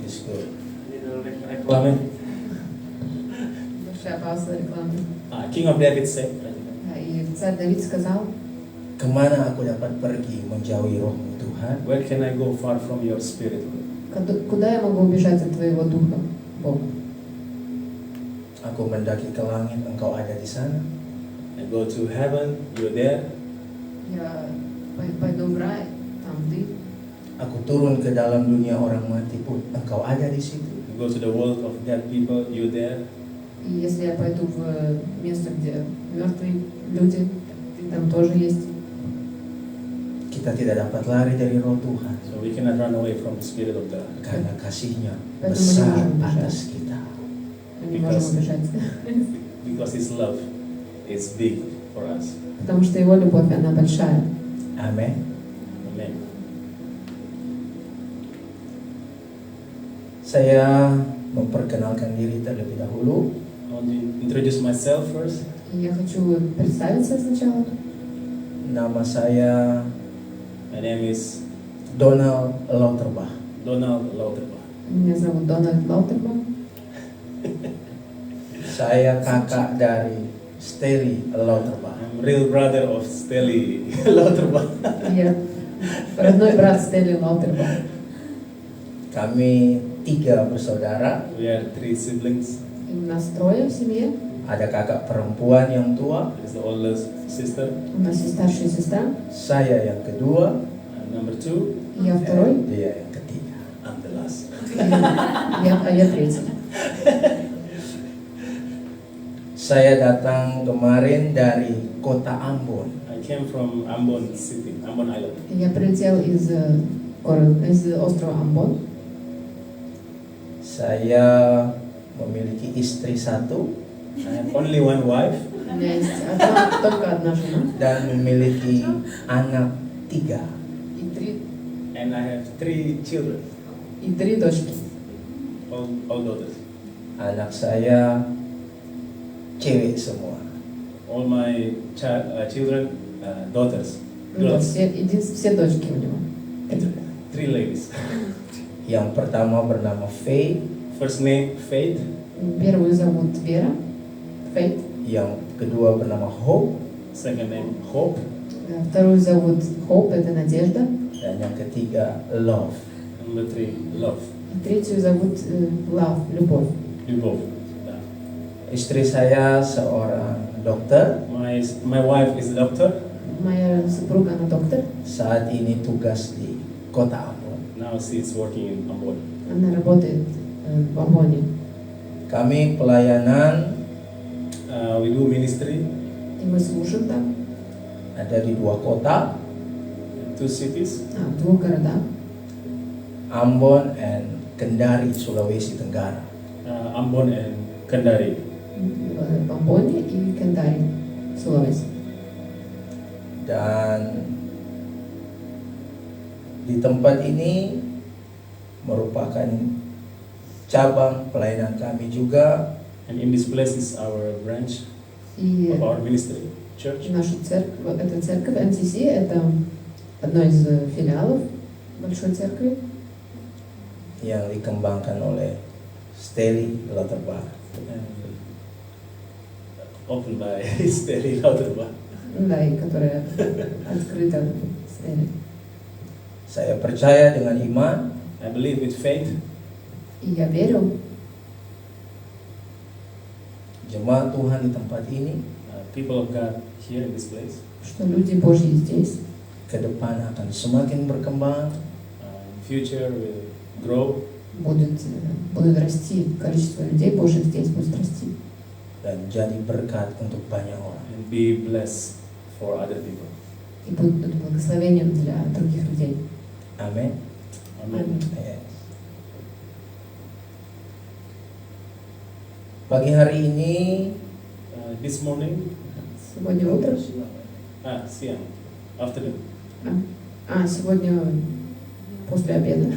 is good. Reklame. Большая пауза рекламы. King of David said, И царь Давид сказал, Kemana aku dapat pergi menjauhi rohmu Tuhan? where can I go far from your spirit? куда я могу убежать от твоего духа, Бог? Aku mendaki ke langit, engkau ada di sana. I go to heaven, you're there. Я пойду в рай, там ты. Aku turun ke dalam dunia orang mati pun, engkau ada di situ. You go to the world of dead people, you're there. И если я пойду в место, где мертвые люди, ты там тоже есть. Kita tidak dapat lari dari roh Tuhan So we cannot run away from the spirit of God. karena kasihnya Поэтому besar не можем atas убежать. kita. Мы не можем убежать. Because His love is big for us. Потому что его любовь, она большая. Amin. Amen. Saya memperkenalkan diri terlebih dahulu. I want to introduce myself first. И я хочу представиться сначала. Nama saya My name is Donald Lauterbach. Donald Lauterbach. Меня зовут Дональд Лаутербах. Saya kakak dari Steli Lauterbach. I'm real brother of Steli Lauterbach. Я родной брат Стелли Лаутербах. Kami 3 bersaudara. We are 3 siblings. И у нас 3 в семье. Ada kakak perempuan yang tua, There's the oldest sister. У нас есть старшая сестра. saya yang kedua, Number 2, Я второй. dia yang ketiga. I'm the last. Я третий. Saya datang kemarin dari kota Ambon. I came from Ambon City, Ambon Island. Я прилетел из острова Амбон. Saya memiliki istri 1 I have only one wife У меня есть только одна жена dan memiliki anak 3. and I have 3 children, и 3 дочки. all daughters. Anak saya cewek semua. All my children, daughters, girls, Все дочки у него. 3 ladies. Yang pertama bernama Faye, First name Faith, Первую зовут Вера, Фейт. yang kedua bernama Hope, second name Hope, Вторую зовут Хоуп, это Надежда. dan yang ketiga Love. number 3 Love, И третью зовут Лав, Любовь. Любовь. Istri saya seorang dokter, My wife is a doctor. Моя супруга, она доктор. saat ini tugas di kota Ambon. Now she's working in Ambon. Она работает в Амбоне. Kami pelayanan We do ministry И мы служим там, ada di 2 kota, in 2 cities, в 2 городах. Ambon and Kendari, Sulawesi Tenggara. Ambon and Kendari. В Амбоне и Кендари, Сулавеси. Dan di tempat ini merupakan cabang pelayanan kami juga. And in this place is our branch И of our ministry, church. наша церковь, эта церковь НТС, это одно из филиалов большой церкви, yang dikembangkan oleh Steli Lauterbach. And opened by Steli Lauterbach. да, и которая открыта Стелли. Saya percaya dengan iman I believe with faith, И я верю, jemaat Tuhan di tempat ini people of God here in this place, что люди Божьи здесь ke depan akan semakin berkembang in future will grow будут расти, количество людей Божьих здесь будет расти. dan jadi berkat untuk banyak orang. and be blessed for other people. И будут благословением для других людей. Amin. Amen. Yes. Pagi hari ini This morning, Сегодня утром, siang, afternoon. сегодня после обеда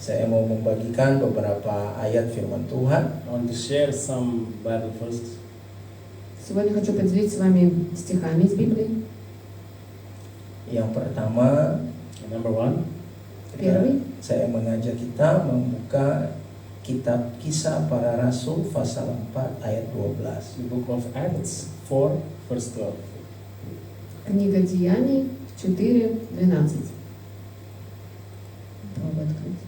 saya mau membagikan beberapa ayat firman Tuhan. I want to share some Bible verses. Сегодня хочу поделиться с вами стихами из Библии. Yang pertama, Number 1, Первый. Saya mengajak kita membuka kitab Kisah Para Rasul pasal 4 ayat 12. The book of Acts 4, verse 12. Книга Деяний 4:12. Попробуй открыть.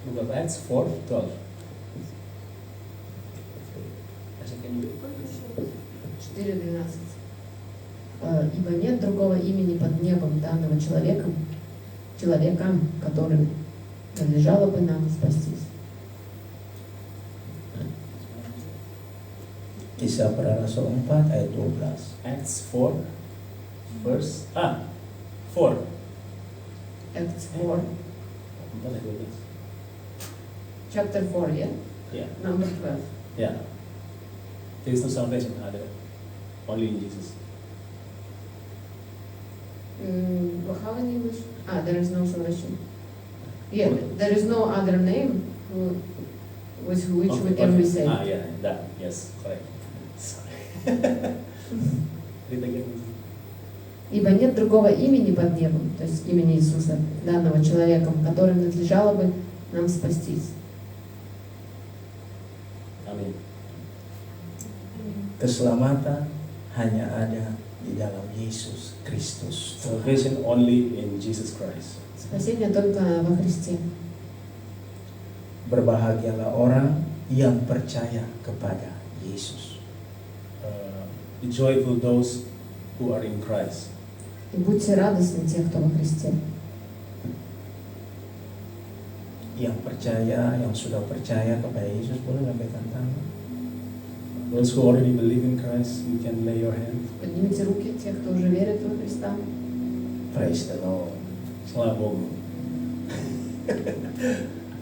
Book of Acts 4, 12. Así que 4:12. Ибо нет другого имени под небом данного человеком, которым надлежало бы нам спастись. Kisah Para Rasul 4 ayat 12. Acts 4, verse 4. Acts 4, chapter 4, yeah? Yeah, Number 12. yeah. There is no salvation other, only in Jesus. How in English? There is no salvation. Yeah, there is no other name with which we can be saved. Yeah, that, yes, correct. Sorry. Read again. Ибо нет другого имени под небом, то есть имени Иисуса, данного человеком, которым надлежало бы нам спастись. Amin. Keselamatan hanya ada di dalam Yesus Kristus. Salvation only in Jesus Christ. Спасение только во Христе. Berbahagialah orang yang percaya kepada Yesus. Be joyful those who are in Christ. И будьте радостны те, кто во Христе. Yang percaya, yang sudah percaya kepada Yesus boleh lambaikan tangan. Those who already believe in Christ, you can lay your hand. Поднимите руки, те, кто уже верит во Христа. Praise the Lord. Selamat Bogu.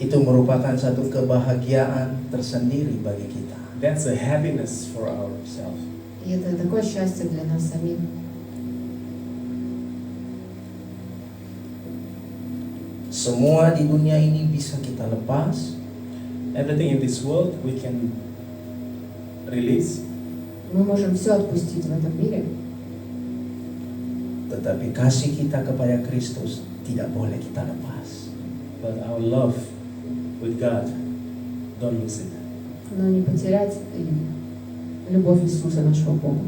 Itu merupakan satu kebahagiaan tersendiri bagi kita. That's a happiness for ourselves. И это такое счастье для нас самих. Semua di dunia ini bisa kita lepas, Everything in this world we can release, Мы можем все отпустить в этом мире, tetapi kasih kita kepada Kristus tidak boleh kita lepas. but our love with God, don't lose it. но не потерять и любовь Иисуса, нашего Бога.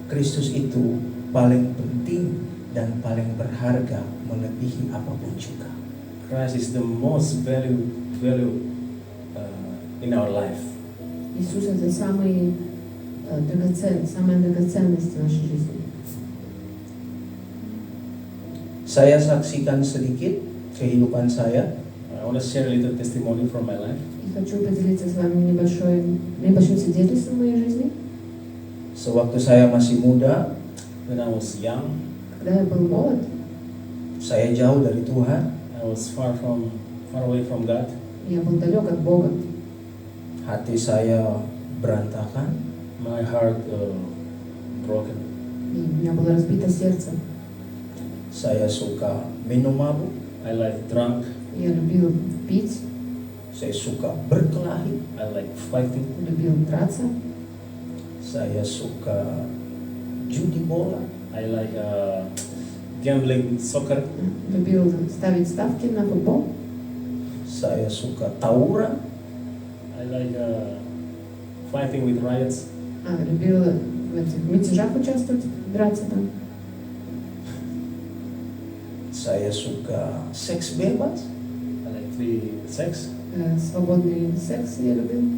Kristus itu paling penting dan paling berharga melebihi apapun juga. Christ is the most value in our life. Иисус — это самая драгоценность в нашей жизни. Saya saksikan sedikit kehidupan saya. I want to share a little testimony from my life. И хочу поделиться с вами небольшим свидетельством моей жизни. Sewaktu saya masih muda, When I was young, Когда я был молод, saya jauh dari Tuhan. I was far away from God. я был далек от Бога. Hati saya berantakan. My heart broken. И у меня было разбито сердце. Saya suka minum mabuk. I like drunk. Я любил пить, Saya suka berkelahi. I like fighting. любил драться, Saya suka judi bola. I like gambling, soccer. любил ставить ставки на футбол, Saya suka tawuran. I like fighting with riots. любил в этих мятежах участвовать, драться там. Saya suka seks bebas. I like free sex. Свободный секс я любил.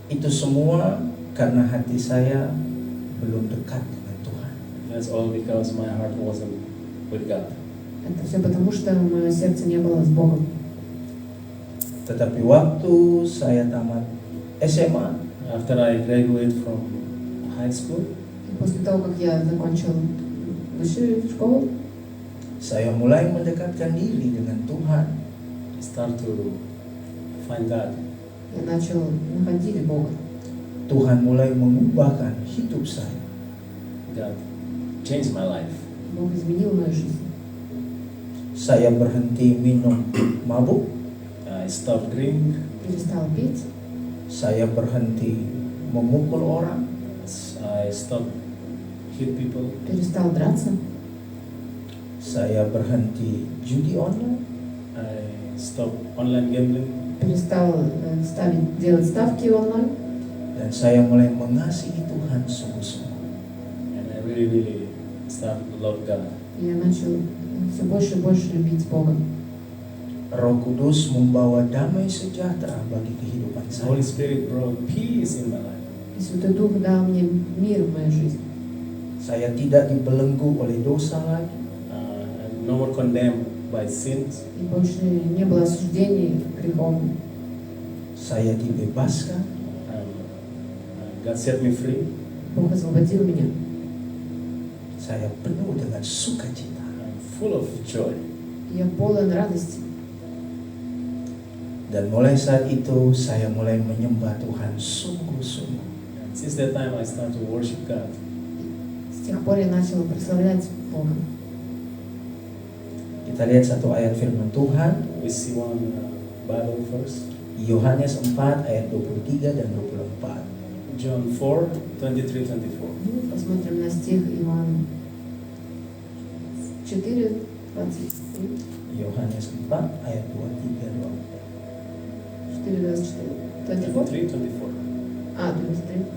Itu semua karena hati saya belum dekat dengan Tuhan. That's all because my heart wasn't with God. Это все потому, что мое сердце не было с Богом. Tetapi waktu saya tamat SMA, After I graduated from high school, И после того, как я закончил высшую школу, saya mulai mendekatkan diri dengan Tuhan. I start to find God. я начал находить Бога. Tuhan mulai mengubahkan hidup saya. God changed my life. Бог изменил мою жизнь. Saya berhenti minum mabuk. I stopped drink. Перестал пить, Saya berhenti memukul orang. I stopped hit people. перестал драться, Saya berhenti judi online. I stopped online gambling. перестал делать ставки онлайн. Dan saya mulai mengasihi Tuhan sungguh-sungguh. And I really started to love God. И я начал все больше и больше любить Бога. Roh Kudus membawa damai sejahtera bagi kehidupan The Holy saya. Spirit brought peace in my life. И Святой Дух дал мне мир в моей жизни. Saya tidak dibelenggu oleh dosa lagi. I'm no more condemned by sins. И больше не было осуждений греховных. Saya dibebaskan. God set me free. Бог освободил меня. Saya penuh dengan sukacita. I'm full of joy. И я полон радости. Dan mulai saat itu saya mulai menyembah Tuhan sungguh-sungguh. And since that time, I started to worship God. С тех пор я начал прославлять Бога. Kita lihat satu ayat firman Tuhan, We see one Bible verse. Yohanes 4 ayat 23 dan 24. John 4, 23-24. Посмотрим на стих Иоанна 4, 23, Yohanes 4 ayat 23 24. 4, 24. 24? 23-24. А, 23.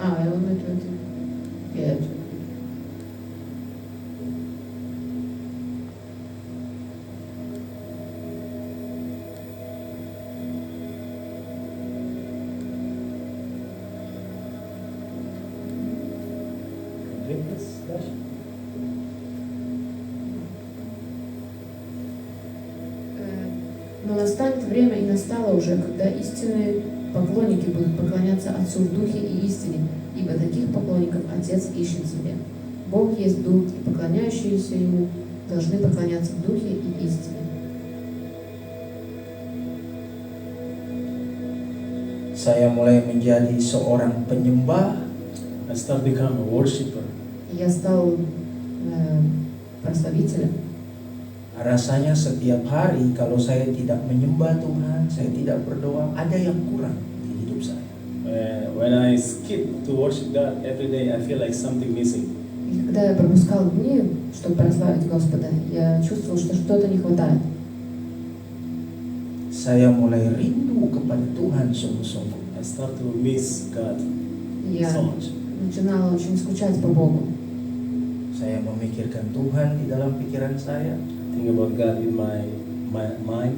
А, Иоанна 25. Read this, Dash. Но настанет время, и настало уже, когда истинные поклонники будут поклоняться Отцу в Духе и истине, ибо таких поклонников Отец ищет себе. Бог есть Дух, и поклоняющиеся Ему должны поклоняться в Духе и истине. Saya mulai menjadi seorang penyembah. I started to become a worshiper. И я стал прославителем. Rasanya setiap hari kalau saya tidak menyembah Tuhan, saya tidak berdoa, ada yang kurang di hidup saya. When I skip to worship God every day, I feel like something missing. И когда я пропускал дни, чтобы прославить Господа, я чувствовал, что что-то не хватает. Saya mulai rindu kepada Tuhan sungguh-sungguh. I start to miss God И я so much. начинала очень скучать по Богу. Saya memikirkan Tuhan di dalam pikiran saya. Think about God in my mind.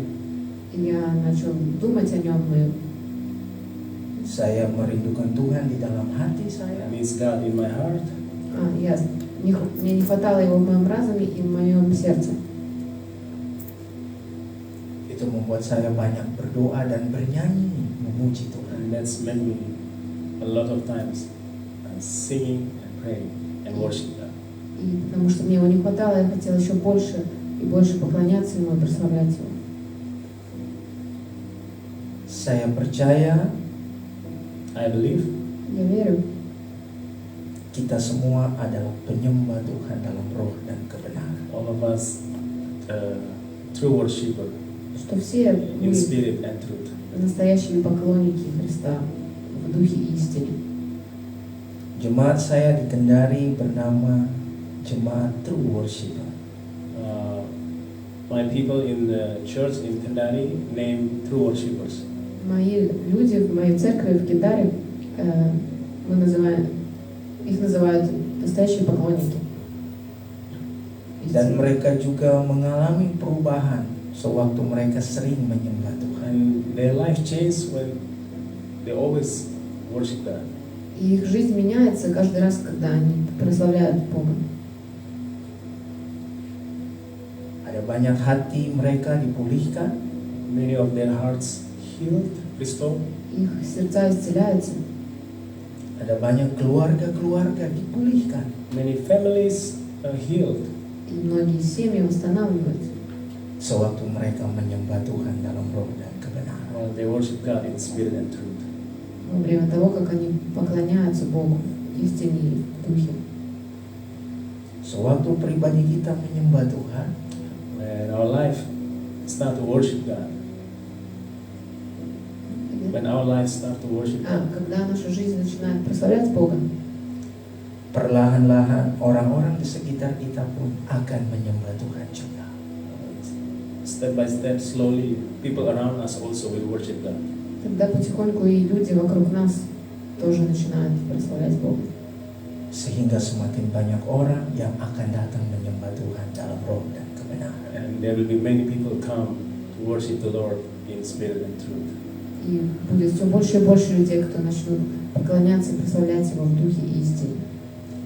И я начал думать о Нем. Saya merindukan Tuhan di dalam hati I saya. miss God in my heart. Мне не хватало Его в моем разуме и в моем сердце. Itu membuat saya banyak berdoa dan bernyanyi, memuji Tuhan. And that's made me a lot of times singing and praying and worship God. И потому что мне Его не хватало, я хотела еще больше и больше поклоняться Ему и прославлять Его. Saya percaya I believe Я верю, kita semua adalah penyembah Tuhan dalam roh dan kebenaran. all of us true worshiper что все in мы spirit and truth. настоящие поклонники Христа в духе и истине. Jemaat saya di Kendari bernama Jemaat True Worshiper. My people in the church in Kendari named true worshippers. Мои люди в моей церкви в Кендаре, их называют настоящие поклонники. Dan mereka juga mengalami perubahan sewaktu mereka sering menyembah Tuhan. And their life changed when they always worship God. И их жизнь меняется каждый раз, когда они прославляют Бога. Ada banyak hati mereka dipulihkan. Many of their hearts healed, restored. Их сердца исцеляются. Ada banyak keluarga-keluarga dipulihkan. Many families are healed. И многие семьи восстанавливаются, Sewaktu mereka menyembah Tuhan dalam roh dan kebenaran. While they worship God in spirit and truth. во время того, как они поклоняются Богу, истине и в духе. Sewaktu pribadi kita menyembah Tuhan, when our life start to worship God, when our lives start to worship God, Когда наша жизнь начинает прославлять Бога, perlahan-lahan orang-orang di sekitar kita pun akan menyembah Tuhan juga. step by step, slowly, people around us also will worship God. тогда потихоньку и люди вокруг нас тоже начинают прославлять Бога. Sehingga semakin banyak orang yang akan datang menyembah Tuhan dalam roh dan kebenaran. And there will be many people come to worship the Lord in spirit and truth. И будет все больше и больше людей, кто начнут поклоняться и прославлять Его в духе и истине.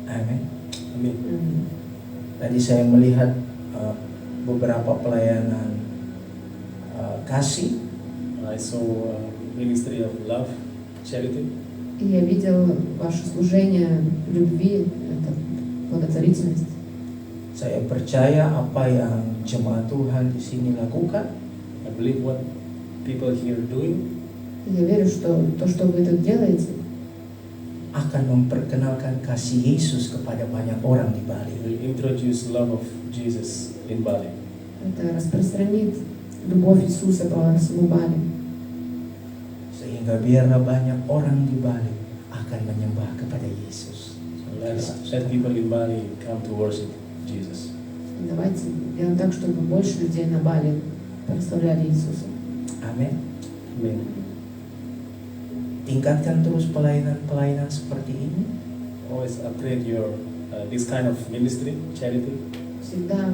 I Amin. mean, Tadi saya melihat beberapa pelayanan kasih. I saw ministry of love, charity. И я видел ваше служение любви, это благотворительность. Saya percaya apa yang jemaat Tuhan di sini lakukan I believe what people here doing И я верю, что то, что вы тут делаете, akan memperkenalkan kasih Yesus kepada banyak orang di Bali. will introduce love of Jesus in Bali. это распространит любовь Иисуса по всему Бали. Sehingga biarlah banyak orang di Bali akan menyembah kepada Yesus. So let people in Bali come to worship Jesus. Давайте делаем так, чтобы больше людей на Бали прославляли Иисуса. Amin. Amen. Tingkatkan terus pelayanan-pelayanan seperti ini. Always upgrade your this kind of ministry, charity. Всегда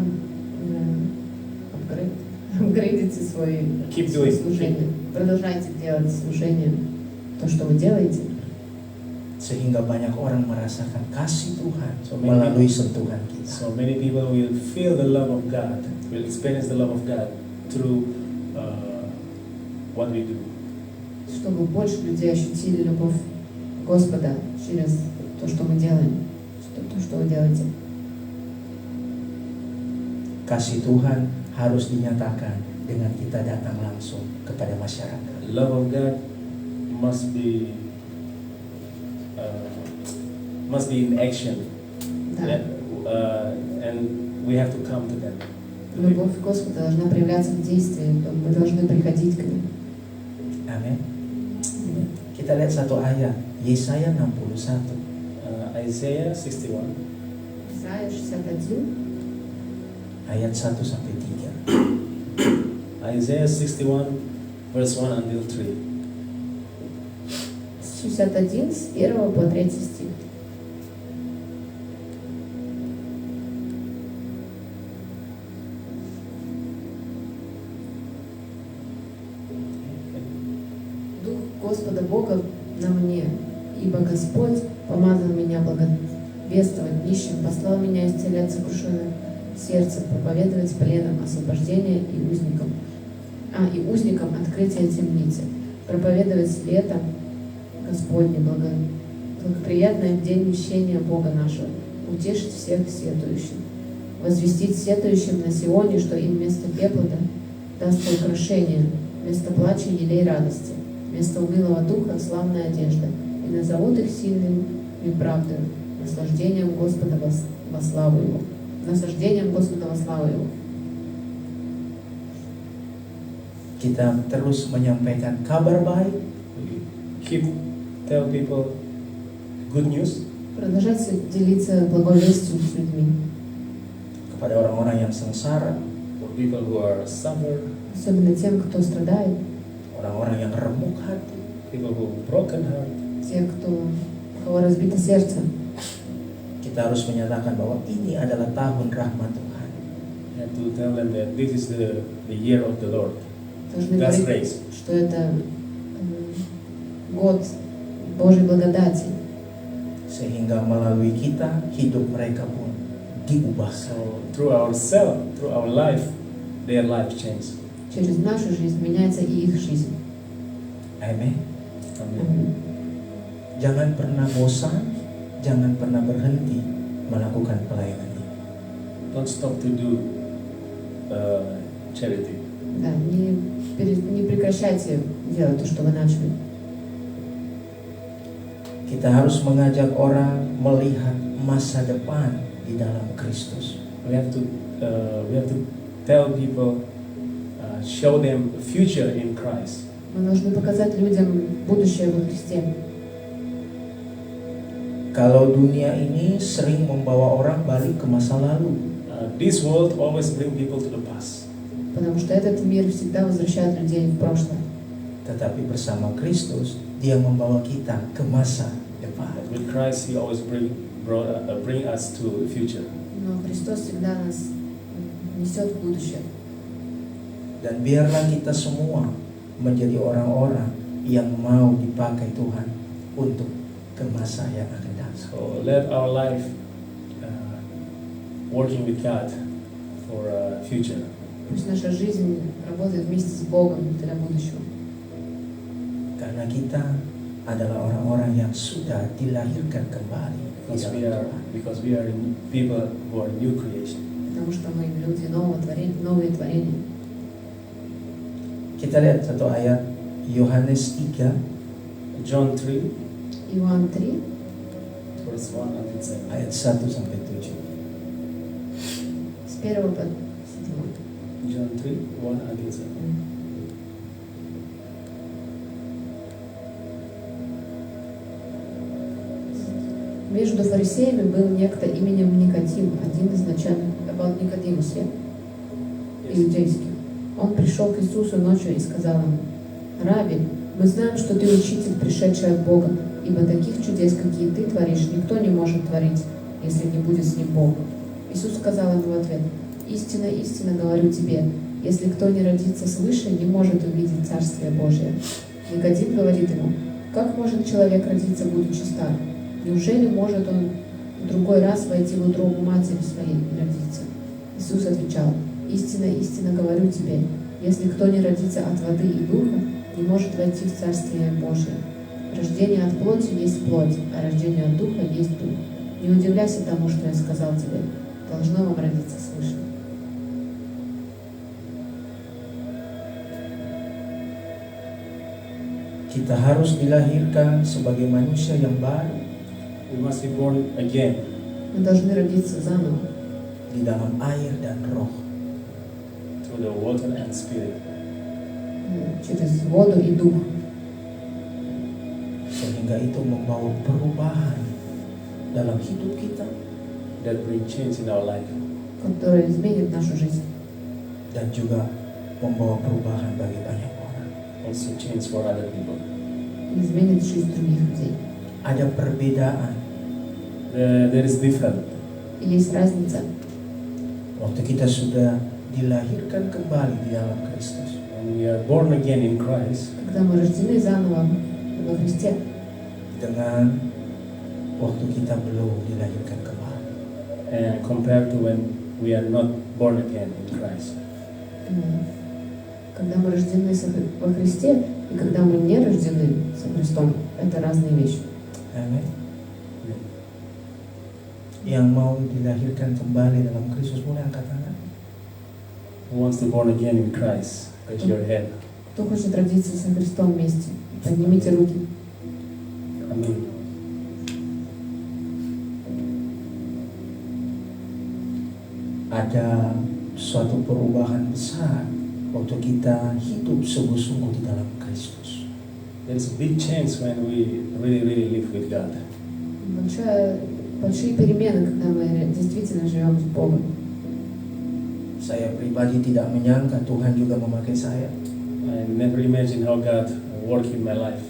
апгрейдите свои Keep doing. служения. Продолжайте делать служение, то, что вы делаете, Sehingga banyak orang merasakan kasih Tuhan So many melalui sentuhan kita. So many people will feel the love of God, will experience the love of God through what we do. чтобы больше людей ощутили любовь Господа через то, что мы делаем, то, что вы делаете. Kasih Tuhan harus dinyatakan dengan kita datang langsung kepada masyarakat. Love of God must be in action, Да. and we have to come to them. Любовь Господа должна проявляться в действии, мы должны приходить к ним. Amin. Kita lihat satu ayat, Yesaya 61. Isaiah 61. Исайя 61. Ayat 1 sampai 3. Isaiah 61, verse 1 until 3. 61 с 1 по 3 стих. Дух Господа Бога на мне, ибо Господь помазал меня благовествовать нищим, послал меня исцелять сокрушенное сердце, проповедовать пленным освобождение и узникам открытие темницы, проповедовать лето Господне, благоприятное в день мщения Бога нашего, утешить всех сетующих, возвестить сетующим на Сионе, что им вместо пепла даст украшение, вместо плача елей радости, вместо унылого духа славная одежда, и назовут их сильным и правдою, наслаждением Господа во славу Его. Наслаждением Господа во славу Его. Kita terus menyampaikan kabar baik, Tell people good news Продолжайте делиться благой вестью с людьми, kepada orang-orang yang sengsara, for people who are suffer, особенно тем, кто страдает, orang-orang yang remuk hati. people who broken heart. те, у кого разбито сердце. Kita harus menyatakan bahwa ini adalah tahun rahmat Tuhan. And to tell them that this is the year of the Lord, Должны God's говорить, grace. что это год Божьей благодати. Sehingga melalui kita, hidup mereka pun diubah. So through ourselves, through our life, their life changes. Через нашу жизнь меняется и их жизнь. Amin. Amen. Jangan pernah bosan, jangan pernah berhenti melakukan pelayanan ini. Don't stop to do charity. Да, не прекращайте делать то, что вы начали. Kita harus mengajak orang melihat masa depan di dalam Kristus. We have to tell people, show them a future in Christ. Мы должны показать людям будущее во Христе. Kalau dunia ini sering membawa orang balik ke masa lalu, This world always bring people to the past. Потому что этот мир всегда возвращает людей в прошлое. tetapi bersama Kristus Dia membawa kita ke masa depan. But with Christ, He always bring us to the future. Но Христос всегда нас несет в будущее. Dan biarlah kita semua menjadi orang-orang yang mau dipakai Tuhan untuk ke masa yang akan datang. So let our life working with God for a future. Пусть наша жизнь работает вместе с Богом для будущего. Karena kita adalah orang-orang yang sudah dilahirkan kembali. Because we are people who are new creation. Потому что мы люди новые творения. Kita lihat satu ayat Yohanes 3 John 3 Иоанн 3 verse 1 until 7. ayat 1 sampai 7. с 1 по 7. John 3 1 until 7. Между фарисеями был некто именем Никодим, один из начальников Никодимуса, иудейских. Он пришел к Иисусу ночью и сказал ему: «Раби, мы знаем, что ты учитель, пришедший от Бога, ибо таких чудес, какие ты творишь, никто не может творить, если не будет с ним Бог». Иисус сказал ему в ответ: «Истинно, истинно говорю тебе, если кто не родится свыше, не может увидеть Царствие Божие». Никодим говорит ему: «Как может человек родиться, будучи стар? Неужели может он в другой раз войти в утробу матери своей и родиться?» Иисус отвечал: «Истинно, истинно говорю тебе, если кто не родится от воды и духа, не может войти в Царствие Божие. Рождение от плоти есть плоть, а рождение от духа есть дух. Не удивляйся тому, что я сказал тебе, должно вам родиться свыше». Kita harus dilahirkan sebagai manusia yang baru We must be born again Мы должны родиться заново di dalam air dan roh. through the water and spirit. через воду и дух, Sehingga itu membawa perubahan dalam hidup kita That bring change in our life. который изменит нашу жизнь dan juga membawa perubahan bagi banyak orang. Also change for other people. и изменит жизнь других людей. Ada perbedaan There is difference. И есть разница, waktu kita sudah dilahirkan kembali di dalam Kristus When we are born again in Christ, когда мы рождены заново во Христе, dengan waktu kita belum dilahirkan kembali. and compared to when we are not born again in Christ. Когда мы рождены во Христе и когда мы не рождены со Христом, это разные вещи. Amin. Yang mau dilahirkan kembali dalam Kristus mulai angkat tangan. Who wants to born again in Christ? Raise your hand. Кто хочет родиться со Христом вместе, поднимите руки. Amen. Ada suatu perubahan besar waktu kita hidup sungguh-sungguh di dalam Kristus. There's a big change when we really live with God. Большие перемены, когда мы действительно живем с Богом. Saya pribadi tidak menyangka Tuhan juga memakai saya. I never imagined how God worked in my life.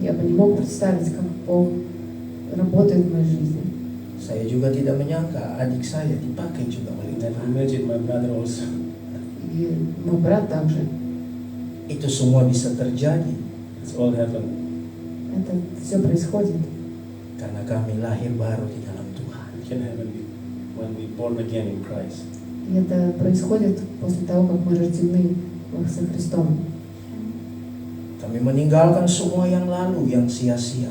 Я бы не мог представить, как Бог работает в моей жизни. Saya juga tidak menyangka adik saya dipakai juga oleh I never Tuhan. imagined my brother also. И мой брат также. Itu semua bisa terjadi It's all happened Это все происходит, karena kami lahir baru di dalam Tuhan. It can happen when we born again in Christ. и это происходит после того, как мы рождены со Христом. Kami meninggalkan semua yang lalu, yang sia-sia.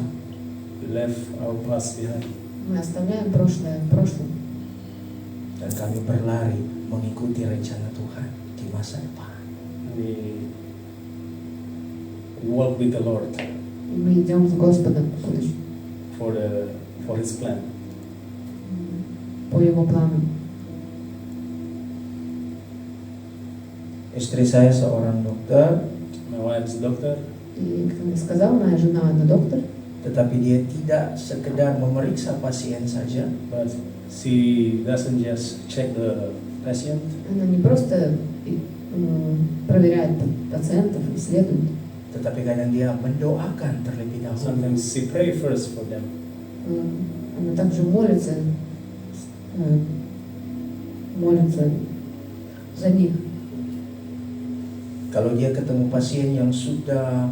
We left our past behind. Мы оставляем прошлое в прошлом, Dan kami berlari mengikuti rencana Tuhan di masa depan. We walk with the Lord и мы идем с Господом в будущее, for His plan. по Его плану. Istri saya seorang dokter, My wife is a doctor, И, как я сказала, моя жена, она доктор, tetapi dia tidak sekedar memeriksa pasien saja, but she doesn't just check the patient. она не просто проверяет пациентов, исследует, tetapi kadang dia mendoakan terlebih dahulu. Sometimes she pray first for them. она также молится за них. Kalau dia ketemu pasien yang sudah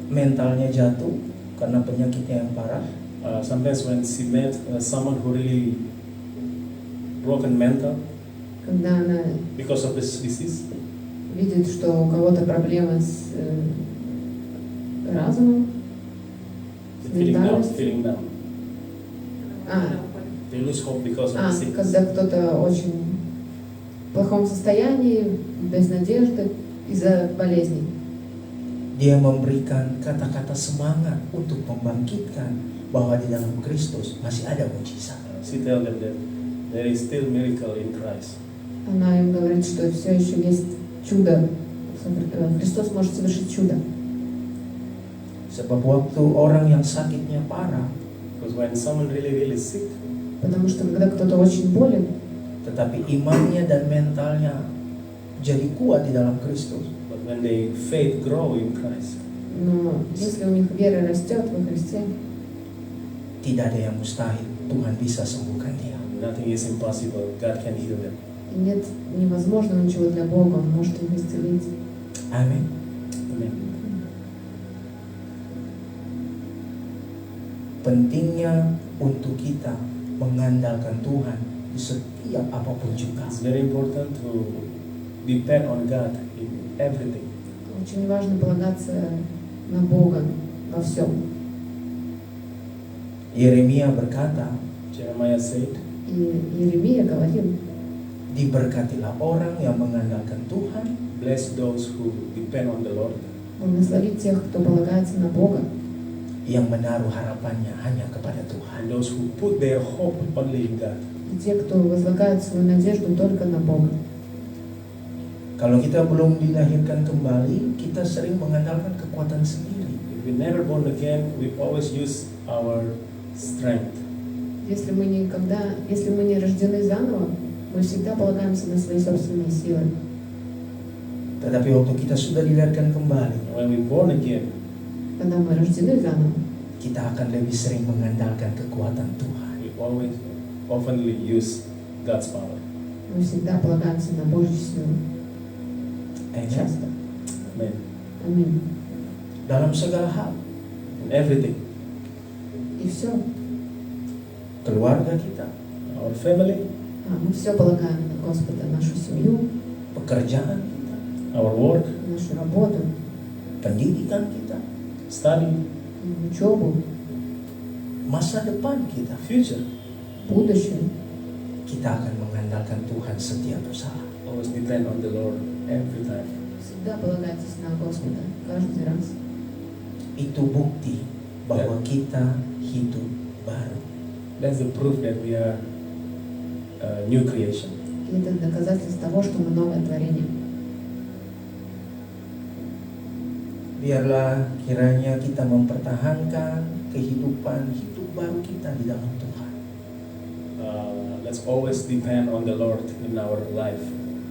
mentalnya jatuh karena penyakitnya yang parah, Sometimes when she met someone who really broken mental Когда она because of this disease, видит, что у кого-то проблемы с разумом, feeling down. They lose hope because of the sickness. когда кто-то очень в плохом состоянии, без надежды из-за болезней. dia memberikan kata-kata semangat untuk membangkitkan bahwa di dalam Kristus masih ada mujizat. She tells them that there is still miracle in Christ. Она им говорит, что все еще есть чудо. Христос может совершить чудо. Sebab waktu orang yang sakitnya parah, Because when someone really sick, Потому что когда кто-то очень болен, tetapi imannya dan mentalnya jadi kuat di dalam Kristus, but when their faith grow in Christ, но если у них вера растет во Христе, tidak ada yang mustahil. Tuhan bisa sembuhkan dia. nothing is impossible. God can heal them. и нет невозможного ничего для Бога, Он может их исцелить. Amin. Amen. Pentingnya untuk kita mengandalkan Tuhan di setiap apapun juga. It's very important to depend on God in everything. Очень важно полагаться на Бога во всем. Yeremia berkata, Jeremiah said, И Иеремия говорил, diberkatilah orang yang mengandalkan Tuhan, bless those who depend on the Lord, благословит тех, кто полагается на Бога, yang menaruh harapannya hanya kepada Tuhan. and those who put their hope only in God. и те, кто возлагает свою надежду только на Бога. Kalau kita belum dilahirkan kembali, kita sering mengandalkan kekuatan sendiri. If we never born again, we always use our strength. Если мы не рождены заново, мы всегда полагаемся на свои собственные силы. Tetapi waktu kita sudah dilahirkan kembali, When we born again, Когда мы рождены заново, kita akan lebih sering mengandalkan kekuatan Tuhan. we always oftenly use God's power. мы всегда полагаемся на Божью силу. Amen. Часто. Amen. Аминь. Dalam segala hal, In everything, И все. keluarga kita, our family, Мы все полагаем на Господа, нашу семью, pekerjaan kita, our work, нашу работу, pendidikan kita, study, учебу, masa depan kita, future. будущее. kita akan mengandalkan Tuhan setiap usaha. Always depend on the Lord every time. Всегда полагайтесь на Господа, каждый раз. Itu bukti bahwa kita hidup baru. That's the proof that we are a new creation. И это доказательство того, что мы новое творение. Biarlah kiranya kita mempertahankan kehidupan hidup baru kita di dalam Tuhan. Let's always depend on the Lord in our life.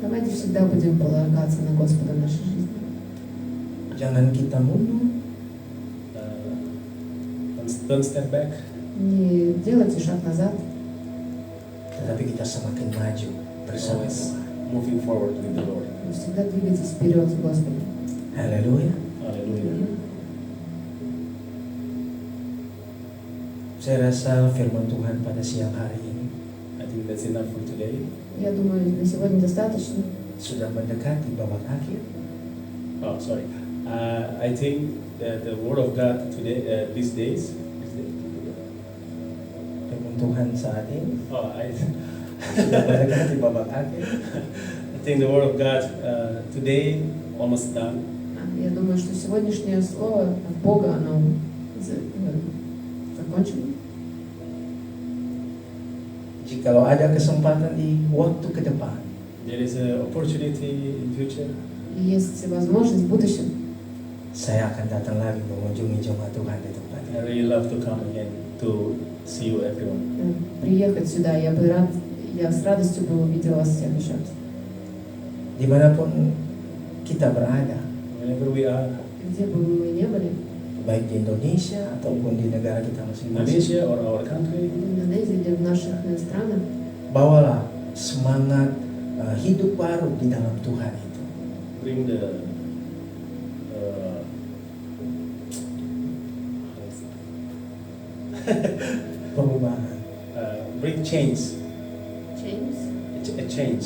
Давайте всегда будем полагаться на Господа в нашей жизни. Jangan kita mundur, Don't step back, Не делайте шаг назад, tetapi kita semakin maju bersama always Tuhan. moving forward with the Lord. но всегда двигайтесь вперед с Господом. Haleluya. Hallelujah. Saya rasa firman Tuhan pada siang hari ini I think that's enough for today. Я думаю, на сегодня достаточно. sudah mendekati babak akhir. Oh, sorry. I think that the Word of God today, these days. Firman Tuhan saat ini Oh, sudah mendekati babak akhir. I think the Word of God today almost done. Я думаю, что сегодняшнее слово от Бога, оно закончим. Jikalau ada kesempatan di waktu ke depan, there is an opportunity in future, И есть возможность в будущем, saya akan datang lagi mengunjungi jemaat Tuhan di tempat I ini. really love to come again to see you everyone. приехать сюда. Я с радостью бы увидела вас всех еще. Dimanapun kita berada, Whenever we are, Где бы мы ни были, baik di Indonesia ataupun di negara kita masing-masing, Indonesia or our country, в Индонезии или в наших странах, bawalah semangat hidup baru di dalam Tuhan itu. bring the Perubahan. bring change, James, a change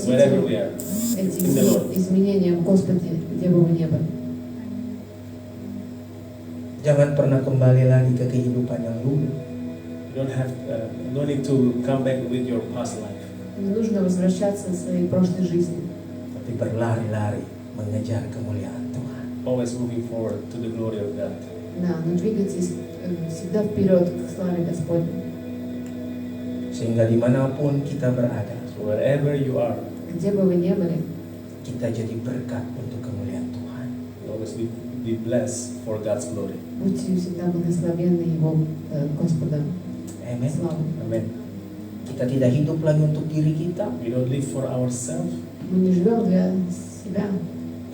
wherever we приносите are. эти in the Lord. изменения в Господе, где бы вы ни были. Jangan pernah kembali lagi ke kehidupan yang dulu. You don't have, no need to come back with your past life. Не нужно возвращаться в своей прошлой жизни, Tapi berlari-lari mengejar kemuliaan Tuhan. Always moving forward to the glory of God. да, но двигайтесь всегда вперед к славе Господней. Sehingga dimanapun kita berada, So wherever you are, Где бы вы ни были, kita jadi berkat untuk kemuliaan Tuhan. always be blessed for God's glory. будьте всегда благословенны Его Господа. Amen. Славу. Amen. Kita tidak hidup lagi untuk diri kita, We don't live for ourselves, Мы не живем для себя,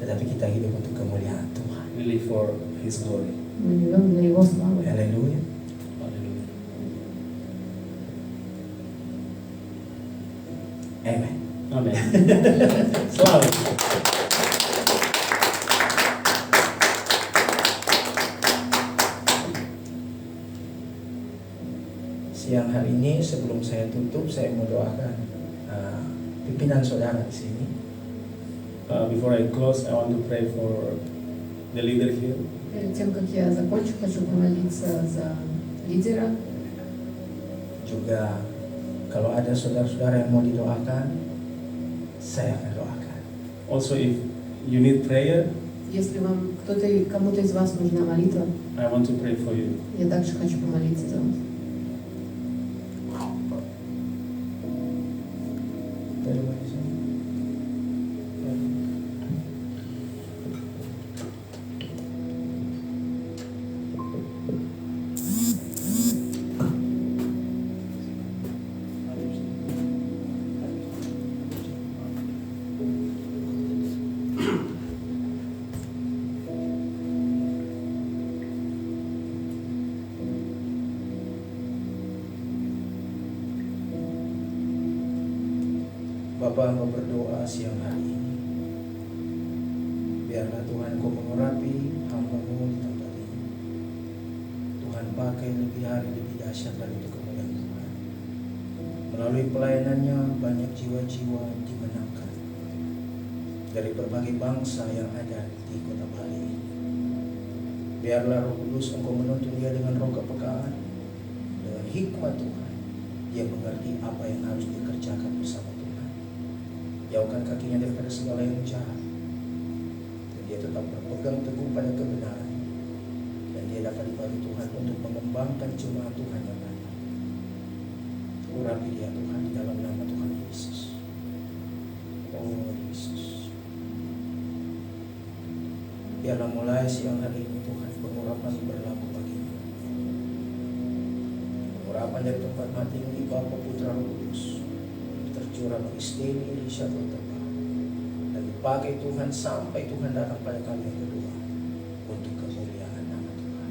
tetapi kita hidup untuk kemuliaan Tuhan. we live for His glory. мы живем для Его славы. Haleluya. Hallelujah. Amen. Amen. Slava. Siang hari ini sebelum saya tutup, saya mau doakan pimpinan saudara di sini. Before I close, I want to pray for the leader here. Перед тем, как я закончу, хочу помолиться за лидера. Juga kalau ada saudara-saudara yang mau didoakan, saya akan doakan. Also, if you need prayer, Если кому-то из вас нужна молитва, I want to pray for you. я также хочу помолиться за вас. Terima kasih. Bapa, hamba berdoa siang hari ini. Biarlah Tuhan Kau mengurapi hamba-Mu di tempat ini. Tuhan pakai lebih hari lebih dahsyat lagi untuk kemuliaan Tuhan. Melalui pelayanannya banyak jiwa-jiwa dimenangkan dari berbagai bangsa yang ada di kota Bali ini. Biarlah Roh Kudus Engkau menuntun dia dengan roh kepekaan, dengan hikmat Tuhan. Dia mengerti apa yang harus dikerjakan bersama Tuhan. Jauhkan kakinya daripada segala yang jahat, dan dia tetap berpegang teguh pada kebenaran, dan dia dapat dipakai Tuhan untuk mengembangkan jemaat Tuhan yang banyak. Urapi dia Tuhan di dalam nama Tuhan Yesus. Oh Yesus, biarlah mulai siang hari ini Tuhan pengurapan berlaku baginya. Pengurapan dari tempat mati ini Bapa, Putra, Roh Kudus tercurah bagi Steny, Risha, Tertapa, dan dipakai Tuhan sampai Tuhan datang pada kali yang kedua untuk kemuliaan nama Tuhan.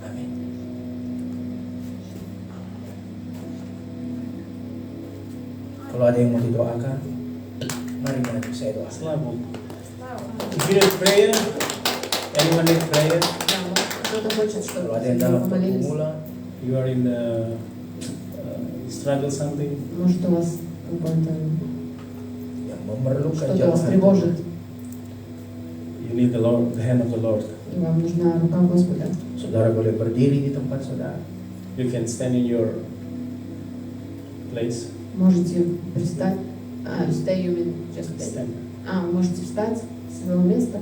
Amin. Kalau ada yang mau didoakan, mari saya doa. Slava. If you need prayer, anyone need prayer, Да, может, кто-то хочет, чтобы Kalau ada yang dalam мы помолились. pergumulan, you are in struggle something, Может, у вас какое-то yang memerlukan что-то вас jamahan тревожит, you need the Lord, the hand of the Lord. и вам нужна рука Господа. saudara boleh berdiri di tempat saudara. You can stand in your place. Можете пристать. Stay, you mean just stay. Stand. Можете встать с своего места.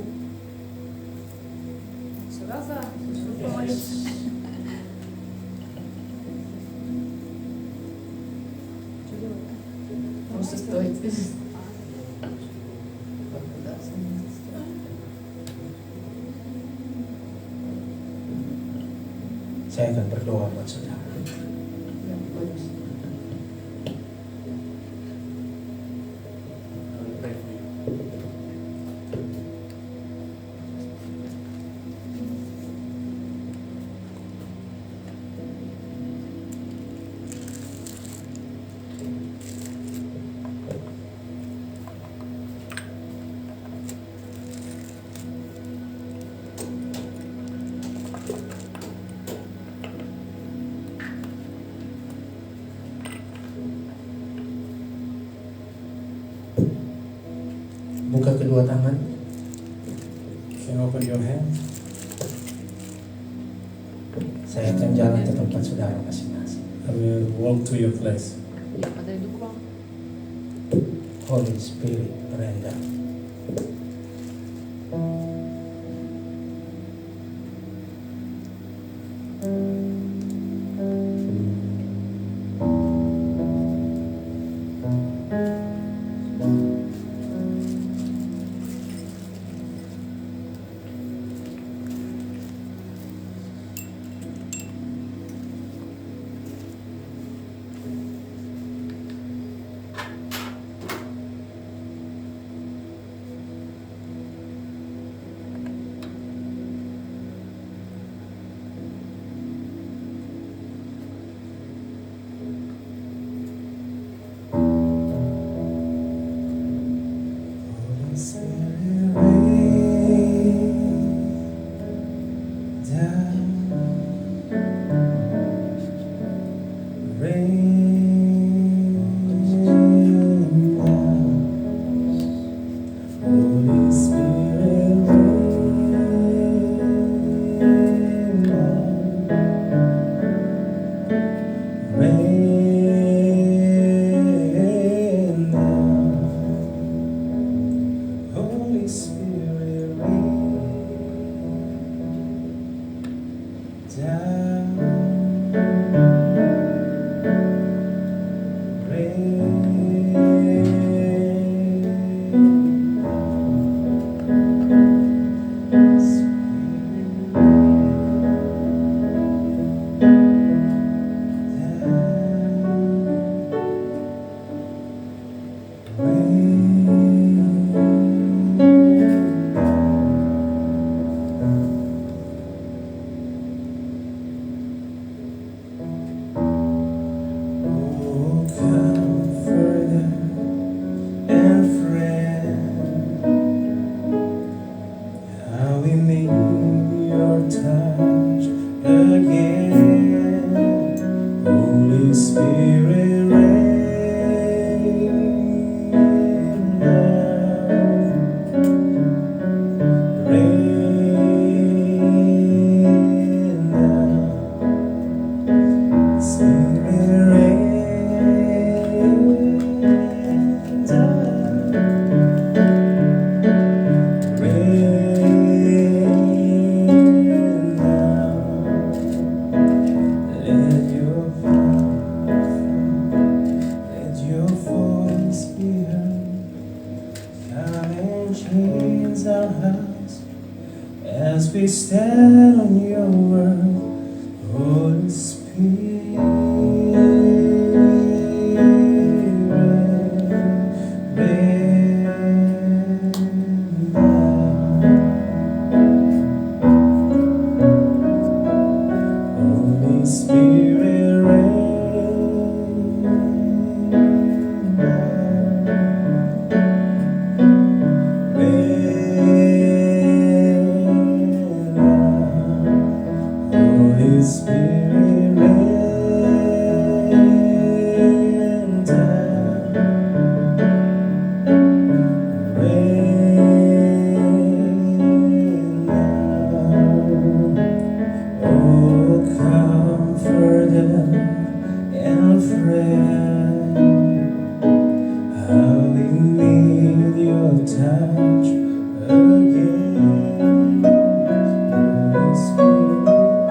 Помолиться. Просто стоит. Saya akan berdoa buat saudara. Я молюсь. Buka kedua tangan. Can you open your hand? Saya akan jalan ke tempat saudara masing-masing. I will walk to your place. Я подойду к вам. Holy Spirit, rendah. Holy Spirit, rain down, rain down. Holy Spirit, rain down, rain down. Holy Spirit, rain down, Oh, Comforter and friend, how we need your touch again. Holy Spirit, rain down, rain down. Spirit, rain down, rain down. Let your power fall, let your voice be heard. Come and change our hearts as we stand on your word. Holy Spirit, rain down. Holy Spirit, rain down, rain down. Holy Spirit, rain down, rain down. Oh, Comforter and friend, how we need your touch again. Holy Spirit,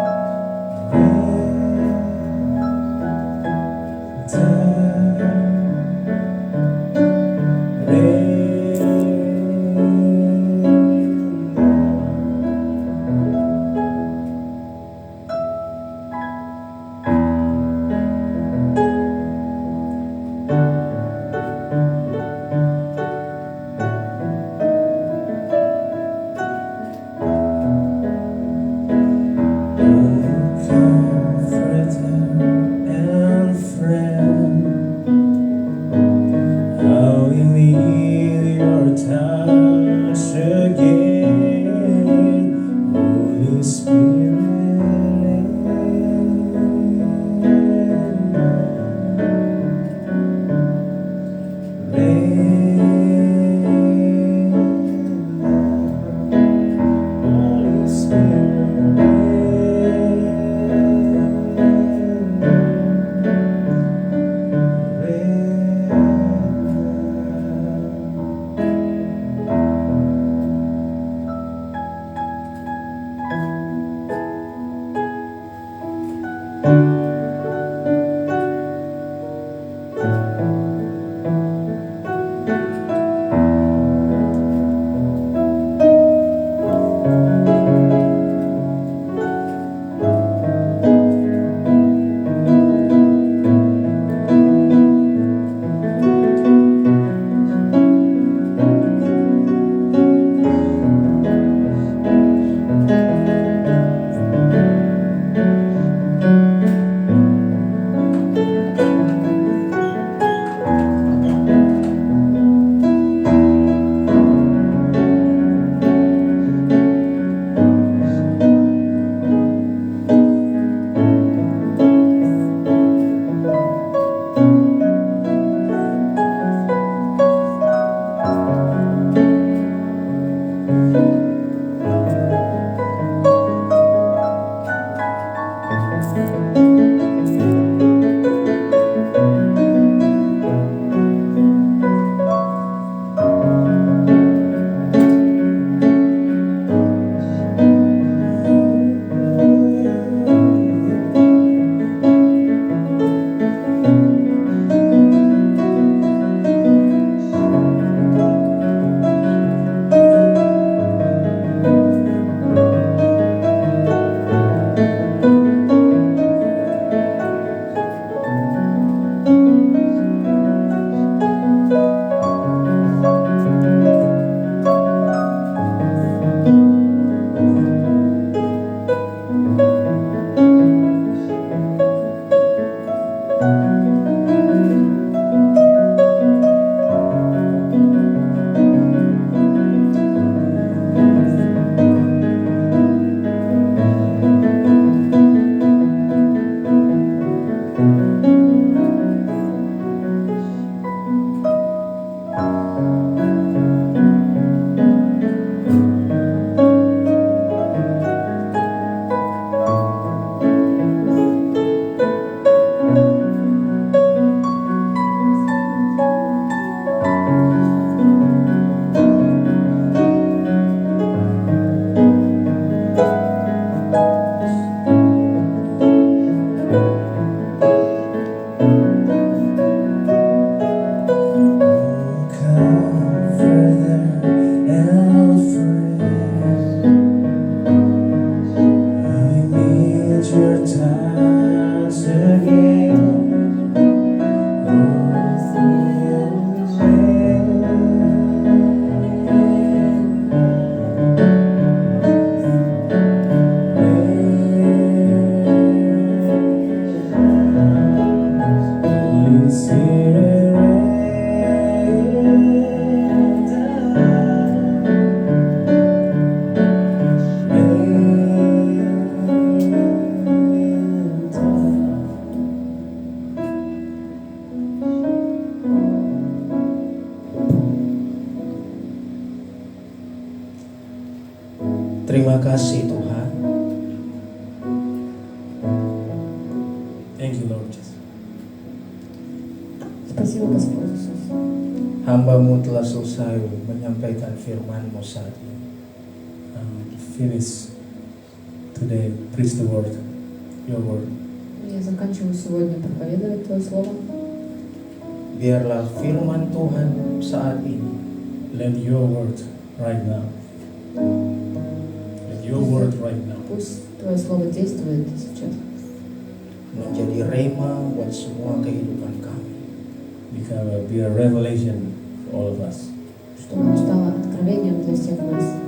Terima kasih Tuhan. Thank you, Lord Jesus. Спасибо, Господь Иисус. Hamba-Mu telah selesai menyampaikan firman-Mu saat ini. Finish today, preach the word, your word. Я заканчиваю сегодня проповедовать Твое Слово. Biarlah firman Tuhan saat ini Let your word right now. Let your word right now. Пусть Твое Слово действует сейчас. menjadi rema buat semua kehidupan kami. Be a revelation for all of us. Чтобы оно стало откровением для всех нас.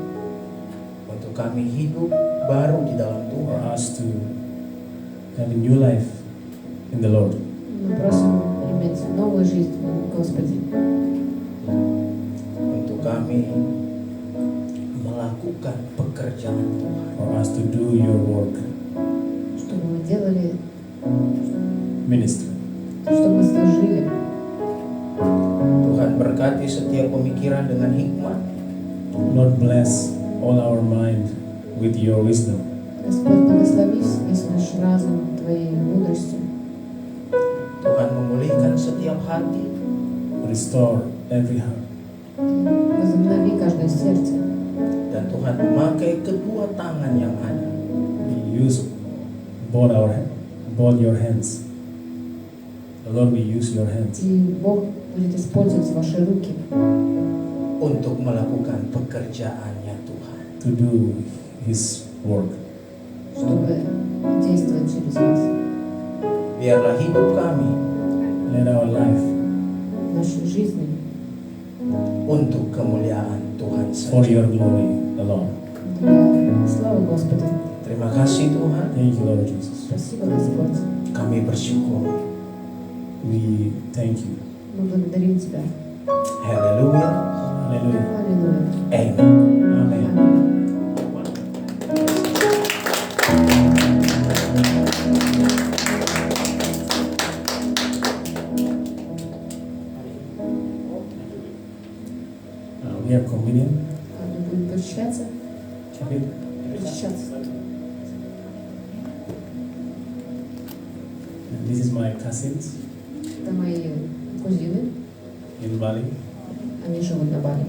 Untuk kami hidup baru di dalam For Tuhan. us to have a new life in the Lord. Мы просим иметь новую жизнь в Господе. Untuk kami melakukan pekerjaan Tuhan. For us to do your work, Чтобы мы делали, ministry. чтобы мы служили. Tuhan berkati setiap pemikiran dengan hikmat. Lord, bless all our mind with your wisdom. Господь, благослови весь наш разум Твоей мудростью. Tuhan memulihkan setiap hati. Restore every heart. Возобнови каждое сердце. Dan Tuhan memakai kedua tangan yang ada We use both your hands. The Lord, we use your hands И Бог будет использовать ваши руки, untuk melakukan pekerjaannya Tuhan. to do His work. чтобы действовать через вас. Biarlah hidup kami Let our life Нашей жизни untuk kemuliaan Tuhan for saja. your glory alone. для славы Господа. Terima kasih Tuhan. Thank you, Lord Jesus. Спасибо, Господь. Kami bersyukur. We thank you. Мы благодарим Тебя. Haleluya. Hallelujah. Аллилуйя. Amen. Amen. Аминь. We have communion. Мы будем причащаться. Okay. Причащаться. This is my cousins Это мои кузины, in Bali. они живут на Бали.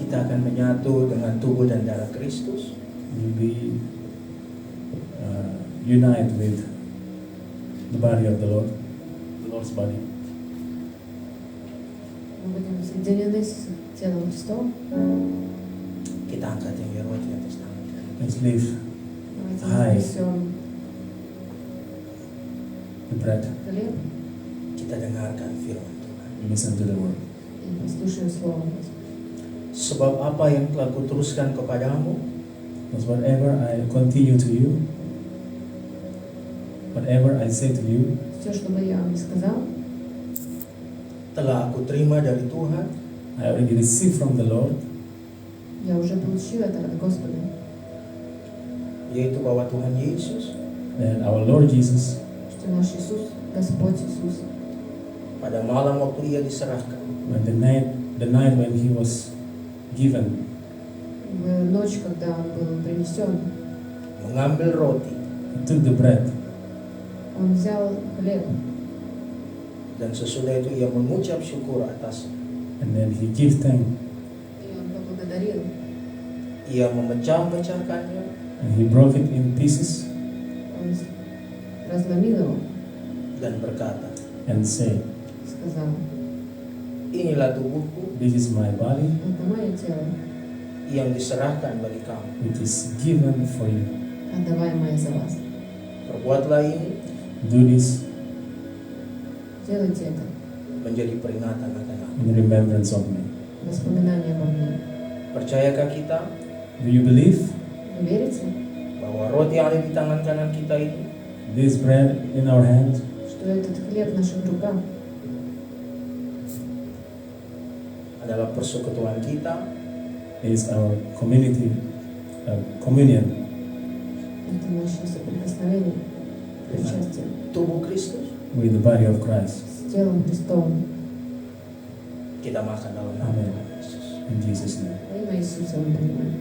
Kita akan menyatu dengan tubuh dan darah Kristus. Will be unite with the body of the Lord's body. Мы будем соединены с телом Христом. Kita angkat yang roti atas tangan kita. Let's lift Давайте Hi. вознесем the bread хлеб Kita dengarkan firman Tuhan. and listen to the word. и послушаем Слово. Sebab apa yang telah kuteruskan kepadamu, Because whatever I continue to you, whatever I say to you, Все, что бы я вам ни сказал, telah aku terima dari Tuhan, I already received from the Lord, я уже получил это от Господа. yaitu bahwa Tuhan Yesus that our Lord Jesus, Что наш Иисус, Господь Иисус, pada malam waktu ia diserahkan, when the night when he was given, в ночь, когда Он был принесен, mengambil roti he took the bread, Он взял хлеб, dan sesudah itu ia mengucap syukur atasnya. and then he gave thanks, и Он поблагодарил. Ia memecah-mecahkannya and he broke it in pieces, Он разломил его, dan berkata, and said, сказал: inilah tubuhku "This is my body, это мое тело, yang diserahkan bagi kamu. which is given for you. отдаваемое за вас. Perbuatlah ini Do this Делайте это menjadi peringatan akan aku. in remembrance of me." воспоминание обо мне. Percayakah kita Do you believe Вы верите, bahwa roti yang ada di tangan kanan kita ini this bread in our hand что этот хлеб в наших руках adalah persekutuan kita is our community communion это наше соприкосновение, причастие tubuh Kristus? with the body of Christ? с телом Христовым? Kita makan dalam nama Amin. Tuhan Yesus. In Jesus' name. Во имя Иисуса мы принимаем.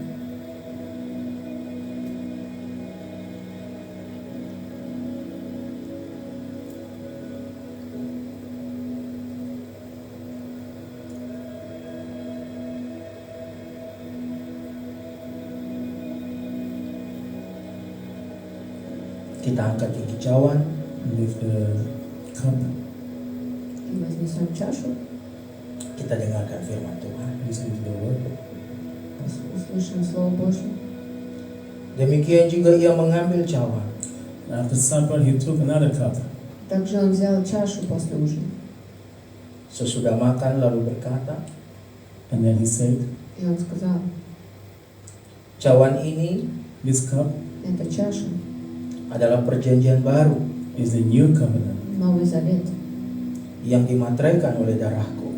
Kita angkat kicauan, Lift the cup, И вознесем чашу, kita dengarkan firman Tuhan. listen to the word. услышим Слово Божье. Demikian juga ia mengambil cawan. After supper, he took another cup, Также Он взял чашу после ужина. Sesudah makan lalu berkata, and then he said, И Он сказал: cawan ini "This cup эта чаша adalah perjanjian baru is the new covenant, Новый Завет, yang dimateraikan oleh darahku.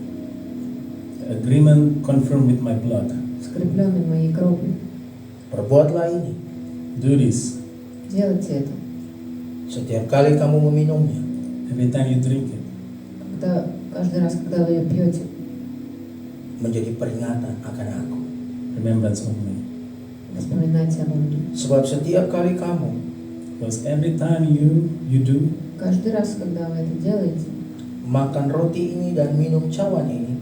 agreement confirmed with my blood. скрепленный моей кровью. Perbuatlah ini Do this Делайте это, setiap kali kamu meminumnya every time you drink it, каждый раз, когда вы ее пьете, menjadi peringatan akan aku. remembrance of me." вспоминайте обо мне. Sebab setiap kali kamu Because every time you do, Каждый раз, когда вы это делаете, makan roti ini dan minum cawan ini,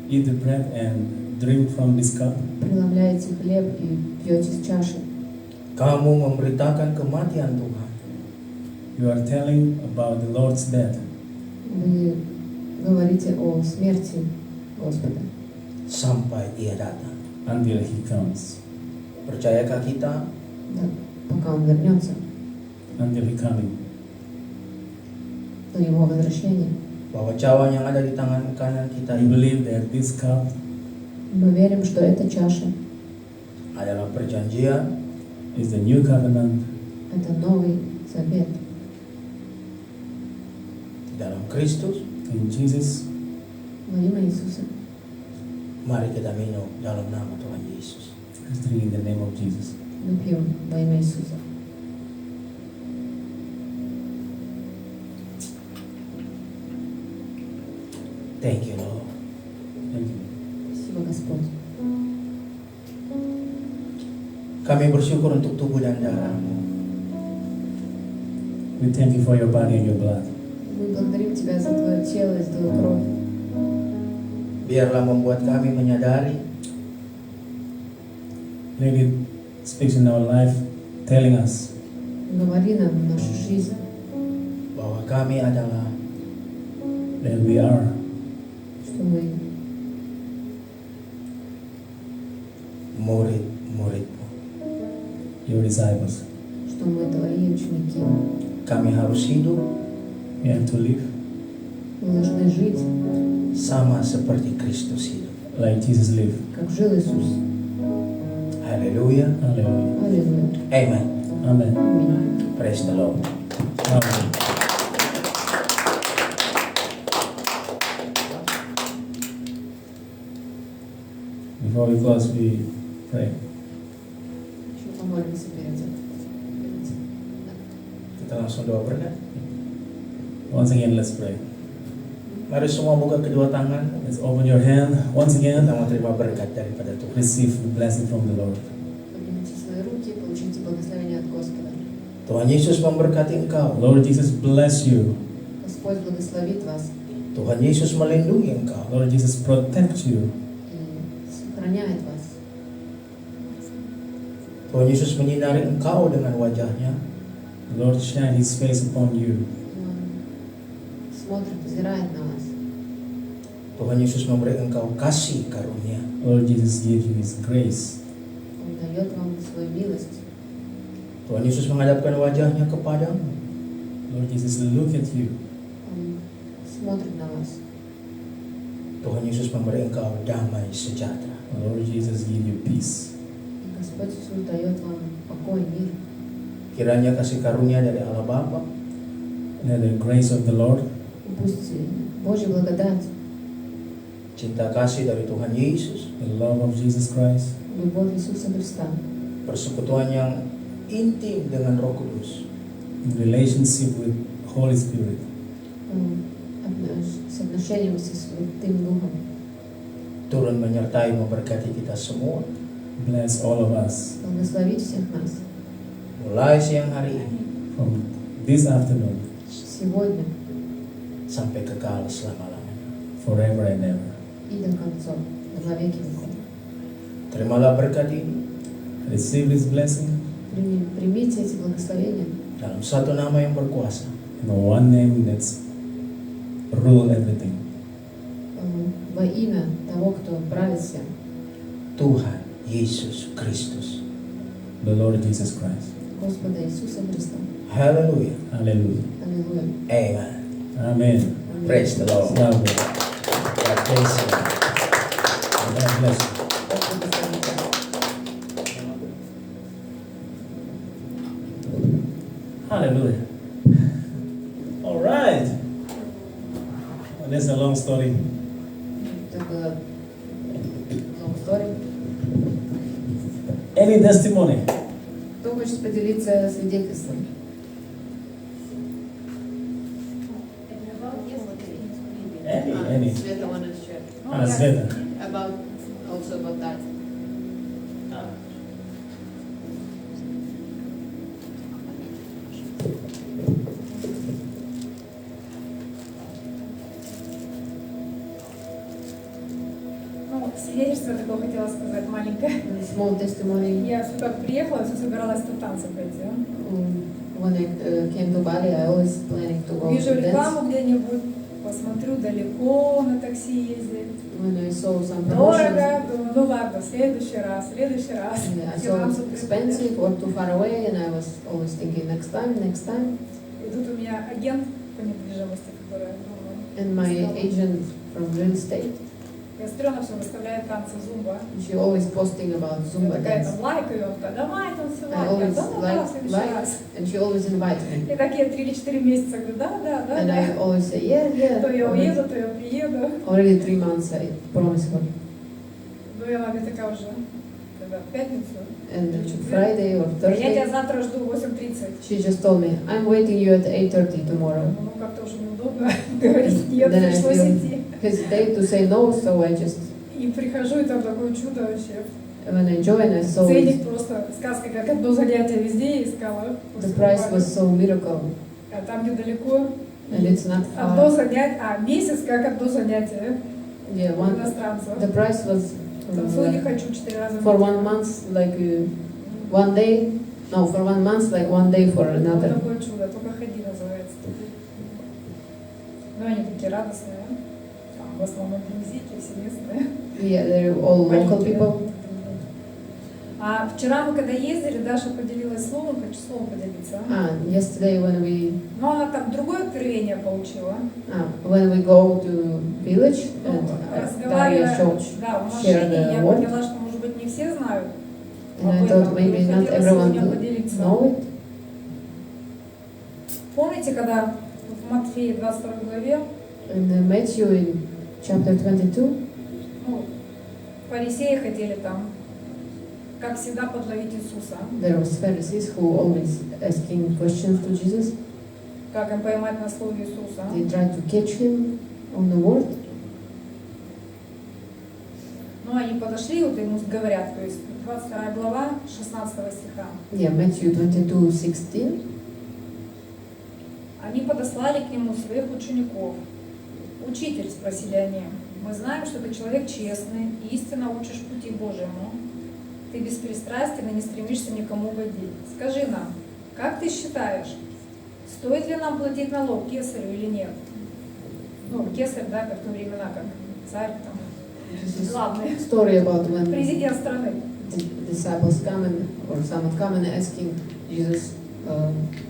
eat the bread and drink from this cup, преломляете хлеб и пьете с чаши, kamu memberitakan kematian Tuhan you are telling about the Lord's death вы говорите говорите о смерти Господа. sampai Dia datang. until He comes. Percayakah kita Да, пока Он вернется, Until He coming. до Его возвращения. bahwa cawan yang ada di tangan kanan kita We ini believe that this cup Мы верим, что эта чаша adalah perjanjian is the new covenant – это Новый Завет. di dalam Kristus. in Jesus. Во имя Иисуса. Mari kita minum dalam nama Tuhan Yesus. Let's drink in the name of Jesus. Мы пьем во имя Иисуса. Thank you, Lord. Thank you. Спасибо, Господь. Kami bersyukur untuk tubuh dan darah-Mu. We thank you for your body and your blood. Мы благодарим Тебя за Твое тело и за Твою кровь. Biarlah membuat kami menyadari Let it speak in our life, telling us Говори нам в нашу жизнь, bahwa kami adalah that we are что мы murid-murid-Mu. your disciples. что мы Твои ученики. Kami harus hidup We have to live Мы должны жить, sama seperti Kristus hidup. like Jesus lived. как жил Иисус. Haleluya. Hallelujah. Аллилуйя. Amen. Amen. Аминь. Praise the Lord. Amen. Before we close, we pray. Еще помолимся перед этим. Kita langsung doa berkat. Once again, let's pray. Mari semua buka kedua tangan. Let's open your hand once Kita again. mau terima berkat daripada Tuhan. Receive the blessing from the Lord. Поднимите свои руки, получите благословение от Господа. Tuhan Yesus memberkati engkau. Lord Jesus, bless you. Господь благословит вас Tuhan Yesus melindungi engkau. Lord Jesus, protect you. и сохраняет вас. Tuhan Yesus menyinari engkau dengan wajahnya. Lord, shine His face upon you. И Он смотрит, взирает на вас. Tuhan Yesus memberi engkau kasih karunia. Lord Jesus, give you His grace. Он дает вам свою милость. Tuhan Yesus menghadapkan wajahnya kepadamu. Lord Jesus, look at you. Он смотрит на вас. Tuhan Yesus memberi engkau damai sejahtera. Lord Jesus, give you peace. И Господь Иисус дает вам покой, мир. Kiranya kasih karunia dari Allah Bapa, Let the grace of the Lord, И пусть Божья благодать, cinta kasih dari Tuhan Yesus, the love of Jesus Christ, любовь Иисуса Христа, persekutuan yang intim dengan Roh Kudus, in relationship with Holy Spirit, с отношением со Святым Духом, turun menyertai memberkati kita semua, bless all of us благословить всех нас mulai siang hari ini from this afternoon, сегодня sampai kekal selama-lamanya. forever and ever. и до конца, до веки веков. Terimalah berkat ini Receive this blessing Примите эти благословения dalam satu nama yang berkuasa, in the one name that's rule everything. во имя того, кто правит всем, Tuhan Yesus Kristus. The Lord Jesus Christ. Господа Иисуса Христа. Haleluya. Hallelujah. Аллилуйя. Amen. Amen. Praise the Lord. Slava Bogu. God bless you. God bless you. Бог благословит вас. Hallelujah. All right. Well, that's a long story. Это было long story. Any testimony? Кто хочет поделиться свидетельством? Any. Света wanted to share Sveta. about also about that. Ну, свидетельство такое хотела сказать маленькое. Small testimony. Я сюда приехала, все собиралась на танцы пойти. When I came to Bali, I always planning to go Вижу to dance. рекламу где-нибудь, посмотрю далеко на такси ездить. When I saw some promotions, Дорого, думаю, ну ладно, в следующий раз, в следующий раз. and I saw Финансовый it's expensive or too far away, and I was always thinking next time. И тут у меня агент по недвижимости, который And my agent from real estate, я смотрю, она все выставляет танцы зумба. she always posting about Я Zumba такая dance. там лайкаю, он такая, давай там все I лайк. Я, always да, да, в следующий like, раз. and she always invite me. И так я 3 или 4 месяца говорю, да, And I да. always say, yeah. То я уеду, то я приеду. Already 3 months I promised her. Ну, и она мне такая уже, когда в пятницу. And или в четверг. Friday or Я тебя Thursday, завтра жду в 8:30. she just told me, I'm waiting you at 8:30 tomorrow. Ну, как-то уже неудобно говорить нет, Then I пришлось feel идти. hesitate to say no, so I just, И прихожу, и там такое чудо вообще. when I joined, I saw Ценник просто, сказка, как одно занятие везде я искала. the price was so miracle. А там, где далеко, And it's not одно far. занятие, месяц как одно занятие Yeah, у one, иностранцев. the price was Танцую не хочу 4 раза в for неделю. 1 month, like one day, no, for 1 month, like 1 day for Вот another. такое чудо, только ходи называется. Ну, они такие радостные. Там в основном индонезийки, все местные. Yeah, they're all local people. А вчера мы когда ездили, Даша поделилась словом, хочу словом поделиться. Yesterday Но она там другое откровение получила. when we go to village Ну, and разговаривая, Daria Church, да, в share машине, the я word. поняла, что, может быть, не все знают and I об thought этом. maybe И not хотела everyone сегодня will поделиться. know it. Помните, когда в Матфея 22 главе, In Matthew in chapter 22, ну, фарисеи хотели там, как всегда, подловить Иисуса. there was Pharisees who always asking questions to Jesus. Как им поймать на слове Иисуса. They tried to catch him on the word. Ну, они подошли, вот ему говорят, то есть 22 глава, 16 стиха. Yeah, Matthew 22:16. Они подослали к нему своих учеников. «Учитель», — спросили они, — «мы знаем, что ты человек честный и истинно учишь пути Божьему. Ты беспристрастен и не стремишься никому угодить. Скажи нам, как ты считаешь, стоит ли нам платить налог кесарю или нет?» Ну, кесарь, да, как в то времена, как царь, там, This is главный, story about when президент страны. the disciples come and, or someone come and asking Jesus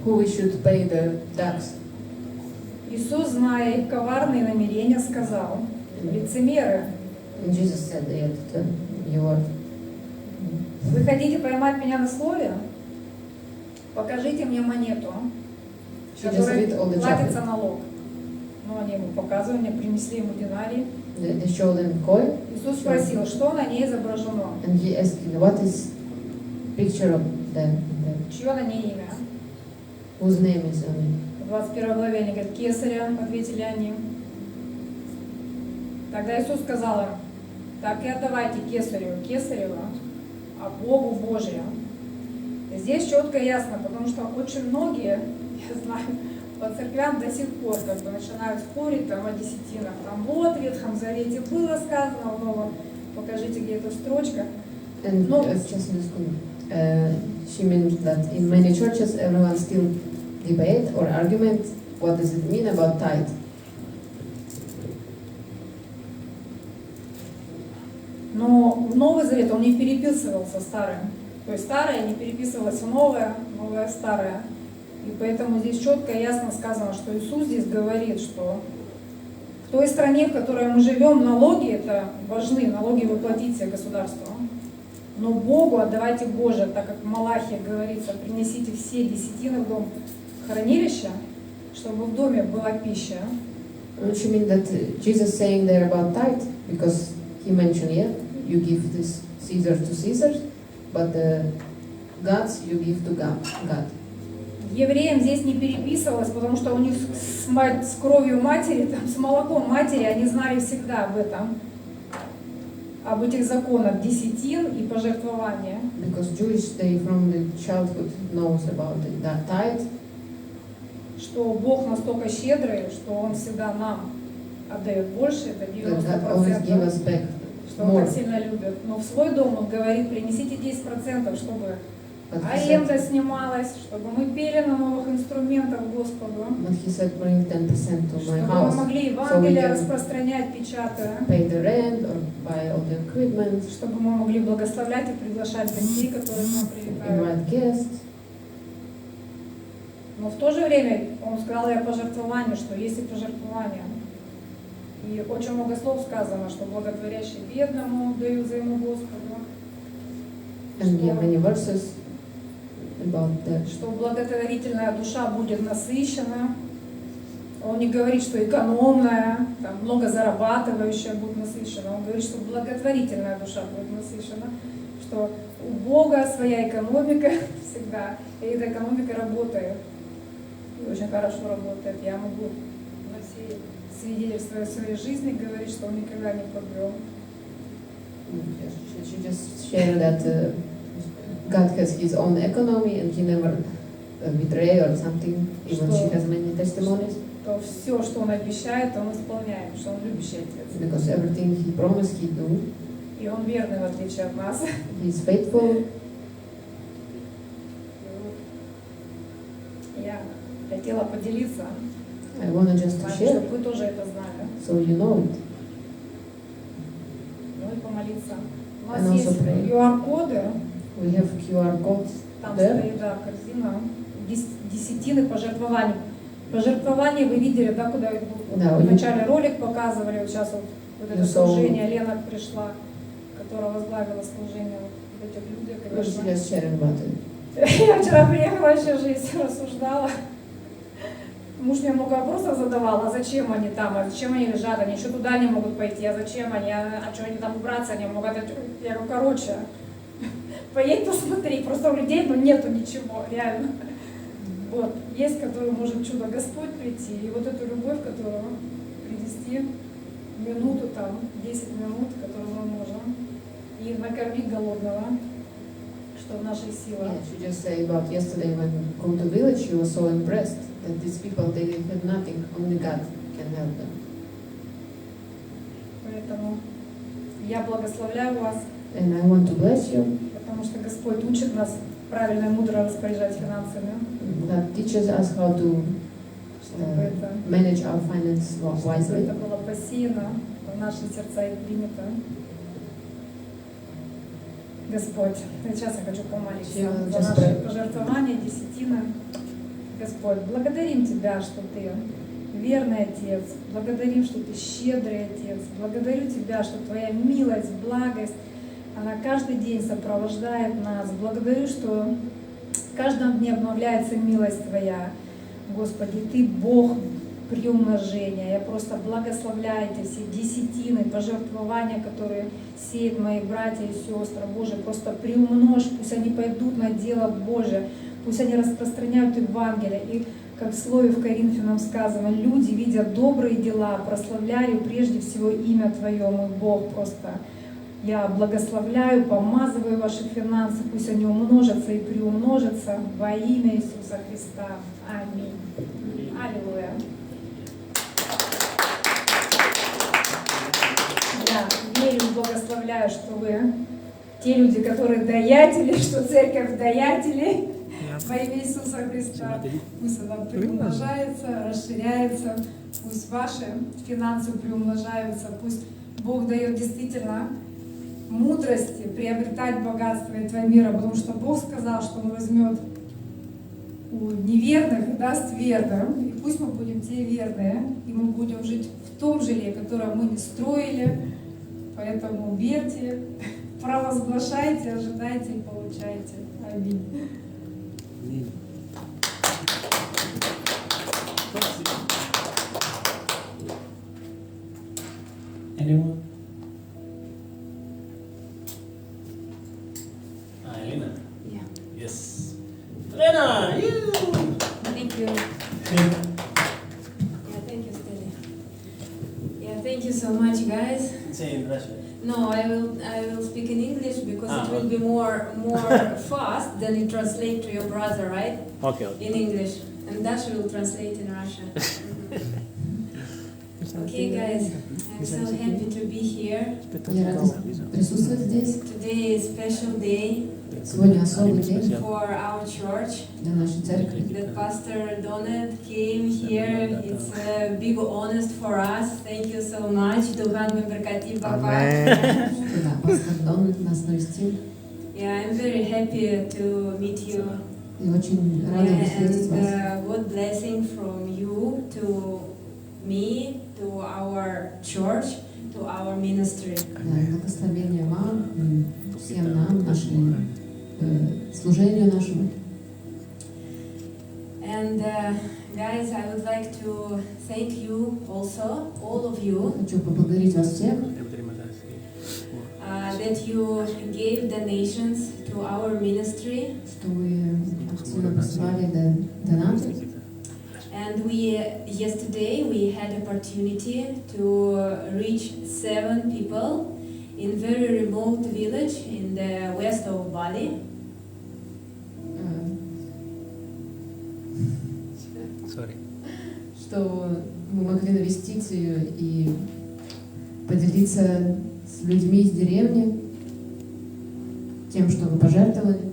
who we should pay the tax. Иисус, зная их коварные намерения, сказал: «Лицемеры, And Jesus said that you are. вы хотите поймать меня на слове? Покажите мне монету, She just которой read all the платится chapter. налог». Ну, они ему показывали, принесли ему динарий. They showed them coin, Иисус спросил, что на ней изображено, and he asked, what is picture of the чье на ней имя. whose name is on it? В 21 главе они говорят: «Кесаря», ответили они. Тогда Иисус сказал им: «Так и отдавайте кесарю кесарева, а Богу Божию». И здесь четко и ясно, потому что очень многие, я знаю, по церквям до сих пор как бы начинают спорить там о десятинах. Там вот в Ветхом Завете было сказано, в Новом, покажите, где эта строчка. And No. just in school, she means that in many churches everyone still debate or argument what does it mean about tithe. Но Новый Завет, он не переписывался старым. То есть старое не переписывалось в новое, новое в старое. И поэтому здесь четко и ясно сказано, что Иисус здесь говорит, что в той стране, в которой мы живем, налоги это важны, налоги вы платите государству. Но Богу отдавайте Божие, так как в Малахии говорится: принесите все десятины в дом хранилища, чтобы в доме была пища. She means that Jesus saying there about tithe because he mentioned, yeah, you give this Caesar to Caesar, but the gods you give to God. Евреям здесь не переписывалось, потому что у них с кровью матери, там, с молоком матери, они знали всегда об этом, об этих законах десятин и пожертвования. Because Jewish, they from the childhood knows about that tithe, Что Бог настолько щедрый, что Он всегда нам отдает больше, это that God always give 90%, us back что Он more. так сильно любит. Но в свой дом Он говорит: принесите 10%, чтобы аренда снималась, чтобы мы пели на новых инструментах Господу, But he said, bring 10% to my чтобы мы house. могли So we Евангелие can распространять, печатая, pay the rent or buy all the equipment, чтобы мы могли благословлять и приглашать гостей, которые к нам прилетают. invite guests. Но в то же время он сказал и о пожертвовании, что есть и пожертвования. И очень много слов сказано, что благотворящий бедному дают взаймы Господу, And we have many verses about that. что благотворительная душа будет насыщена. Он не говорит, что экономная, там, много зарабатывающая будет насыщена. Он говорит, что благотворительная душа будет насыщена, что у Бога своя экономика всегда, и эта экономика работает. И очень хорошо работает. Я могу на все свидетельства своей жизни говорить, что он никогда не подвел. She just shared that God has His own economy and He never betray or something. Even she has many testimonies. То все, что он обещает, он исполняет, что он любящий отец. Because everything He promised, He do. И он верный, в отличие от нас. He is faithful. Я хотела поделиться, I wanted just to share, чтобы вы тоже это знали. so you know it. Ну и помолиться. У And нас also есть pray. QR-коды, We have QR codes там there. стоит, да, корзина, десятины пожертвований. Пожертвования вы видели, да, куда идут? Да, В начале ролик показывали, вот сейчас вот это So- служение, Лена пришла, которая возглавила служение вот этих людей, We were конечно. just sharing about it. Я вчера приехала, вообще жизнь рассуждала. Муж мне много вопросов задавал, а зачем они там, а зачем они лежат, они еще туда не могут пойти, а зачем они, а что они там убраться не могут. Я говорю, короче, поедь посмотри, просто у людей нету ничего, реально. Вот, есть, который может чудо Господь прийти, и вот эту любовь, которую принести минуту там, 10 минут, которую мы можем, и накормить голодного, что в нашей силе. Yeah, she just said about yesterday when we come to village, she was so impressed that these people, they have nothing, only God can help them. Поэтому я благословляю вас, And I want to bless you. потому что Господь учит нас правильно и мудро распоряжать финансами, God teaches us how to чтобы это, manage our finance чтобы wisely. это было посеяно в наши сердца и принято. Господь, сейчас я хочу помолиться за наши пожертвования, десятины. Господь, благодарим Тебя, что Ты верный Отец, благодарим, что Ты щедрый Отец, благодарю Тебя, что Твоя милость, благость, она каждый день сопровождает нас. Благодарю, что в каждом дне обновляется милость Твоя. Господи, Ты Бог приумножения. Я просто благословляю эти все десятины, пожертвования, которые сеют мои братья и сестры. Боже, просто приумножь, пусть они пойдут на дело Божие, пусть они распространяют Евангелие. И как в слове в Коринфянам сказано, люди, видя добрые дела, прославляли прежде всего имя Твое, мой Бог, просто. Я благословляю, помазываю ваши финансы, пусть они умножатся и приумножатся во имя Иисуса Христа. Аминь. Аллилуйя. Я верю и благословляю, что вы те люди, которые даятели, что церковь даятелей во имя Иисуса Христа. Пусть она приумножается, расширяется, пусть ваши финансы приумножаются, пусть Бог дает действительно мудрости приобретать богатство этого мира, потому что Бог сказал, что Он возьмет у неверных и даст верным. И пусть мы будем те верные, и мы будем жить в том жилье, которое мы не строили. Поэтому верьте, провозглашайте, ожидайте и получайте. Аминь. Anyone? Elena. Yeah. Yes. Elena, you. Thank you. Yeah, thank you, Steli. Yeah, thank you so much, guys. Say in Russian. No, I will speak in English because Ah, it will be more fast than it translate to your brother, right? Okay. In English, and Dasha will translate in Russian. Okay, guys, I'm so happy to be here. Я рада присутствовать здесь. Today is a special day. Сегодня особый день for our church. для нашей церкви. That Pastor Donat came here. It's a big honor for us. Thank you so much. Tuhan memberkati Bapak. Да, пастор Дон нас навестил. Yeah, I'm very happy to meet you. И очень рада встретить вас. And God blessing from you to me, to our church, to our ministry. Да, благословение вам, и всем нам, нашему служению нашему. And guys, I would like to thank you also, all of you, Хочу поблагодарить вас всех, that you gave donations to our ministry. что вы активно посылали донаты. And yesterday we had opportunity to reach 7 people in very remote village in the west of Bali. Что мы могли навестить и поделиться с людьми из деревни тем, что вы пожертвовали.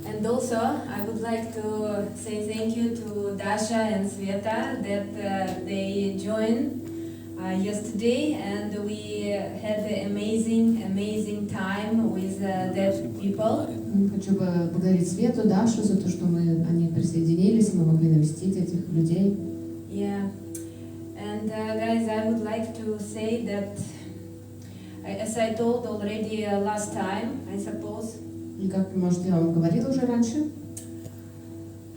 And also, I would like to say thank you to Dasha and Sveta that they joined yesterday, and we had an amazing time with deaf people. Хочу поблагодарить Свету, Дашу за то, что они присоединились, мы могли навестить этих людей. Yeah, and guys, I would like to say that, as I told already last time, I suppose. И как, может, я вам говорила уже раньше,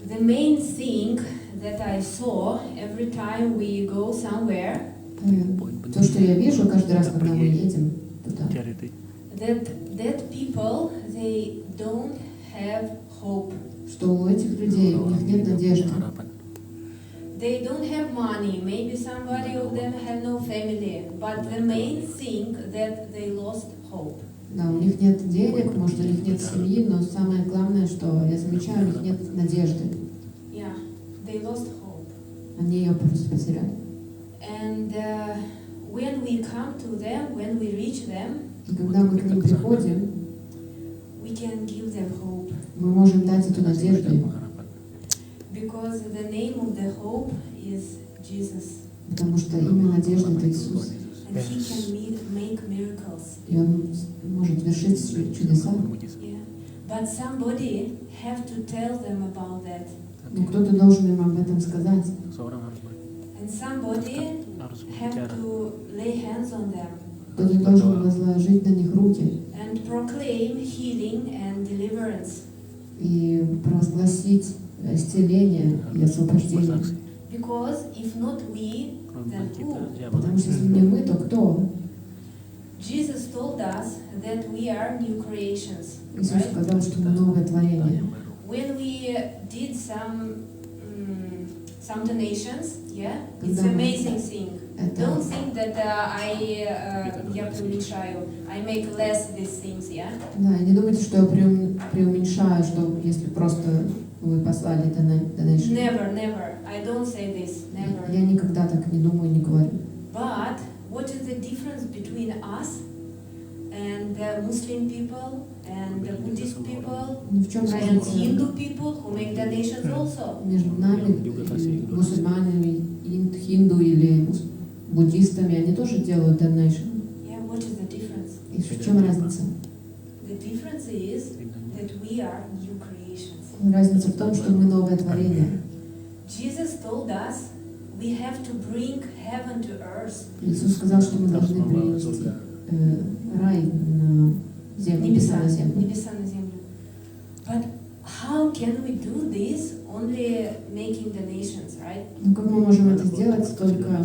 The main thing that I saw every time we go somewhere, то, что я вижу каждый раз, когда мы едем туда, that people, they don't have hope. что у этих людей, у них нет надежды. They don't have money. Maybe somebody of them have no family. But the main thing that they lost hope. Да, у них нет денег, может, у них нет семьи, но самое главное, что я замечаю, у них нет надежды. Yeah, they lost hope. Они ее просто потеряли. And when we come to them, when we reach them, И когда мы к ним приходим, we can give them hope. мы можем дать эту надежду им, Because the name of the hope is Jesus. потому что имя надежды — это Иисус. And He can make miracles. И Он может вершить чудеса. Yeah. But somebody have to tell them about that. Но кто-то должен им об этом сказать. And somebody have to lay hands on them Кто-то должен возложить на них руки and proclaim healing and deliverance. и провозгласить исцеление и освобождение. Because if not we, then who? Потому что если не мы, то кто? Jesus told us that we are new creations. Иисус Right? сказал, что мы новое творение. When we did some donations, yeah, it's Да. amazing thing. Это, Don't think that я преуменьшаю. I make less these things, yeah. да, не думайте, что я преуменьшаю, что если просто вы послали donation. Never. I don't say this. Never. Я никогда так не думаю, не говорю. But what is the difference between us and the Muslim people and the Buddhist people Ну, в чем and разница Hindu people who make donations also? между нами, и мусульманами, хинду или буддистами? Они тоже делают donation. Yeah, what is the difference? И в чем разница? The difference is that we are new creations. Разница в том, что мы новое творение. Jesus told us we have to bring heaven to earth. Иисус сказал, что мы должны принести рай на землю, небеса на землю. Небеса на землю. But how can we do this only making donations, right? Но как мы можем это сделать, только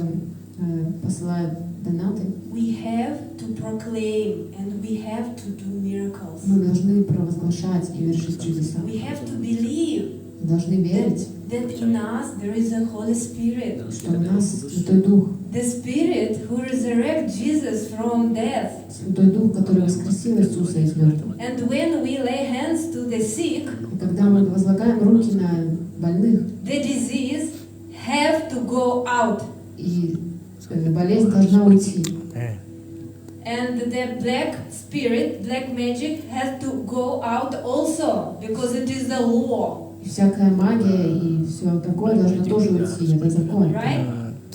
посылая донаты? We have to proclaim and we have to do miracles. Мы должны провозглашать и вершить чудеса. We have to believe Мы должны верить, that in us there is a Holy Spirit. что у нас Святой Дух, The Spirit who resurrected Jesus from death. Святой Дух, который воскресил Иисуса из мертвых. And when we lay hands to the sick, И когда мы возлагаем руки на больных, the disease have to go out. и болезнь должна уйти. and the black spirit, black magic has to go out also because it is the law, И всякая магия и все такое должно тоже уйти, это закон. right?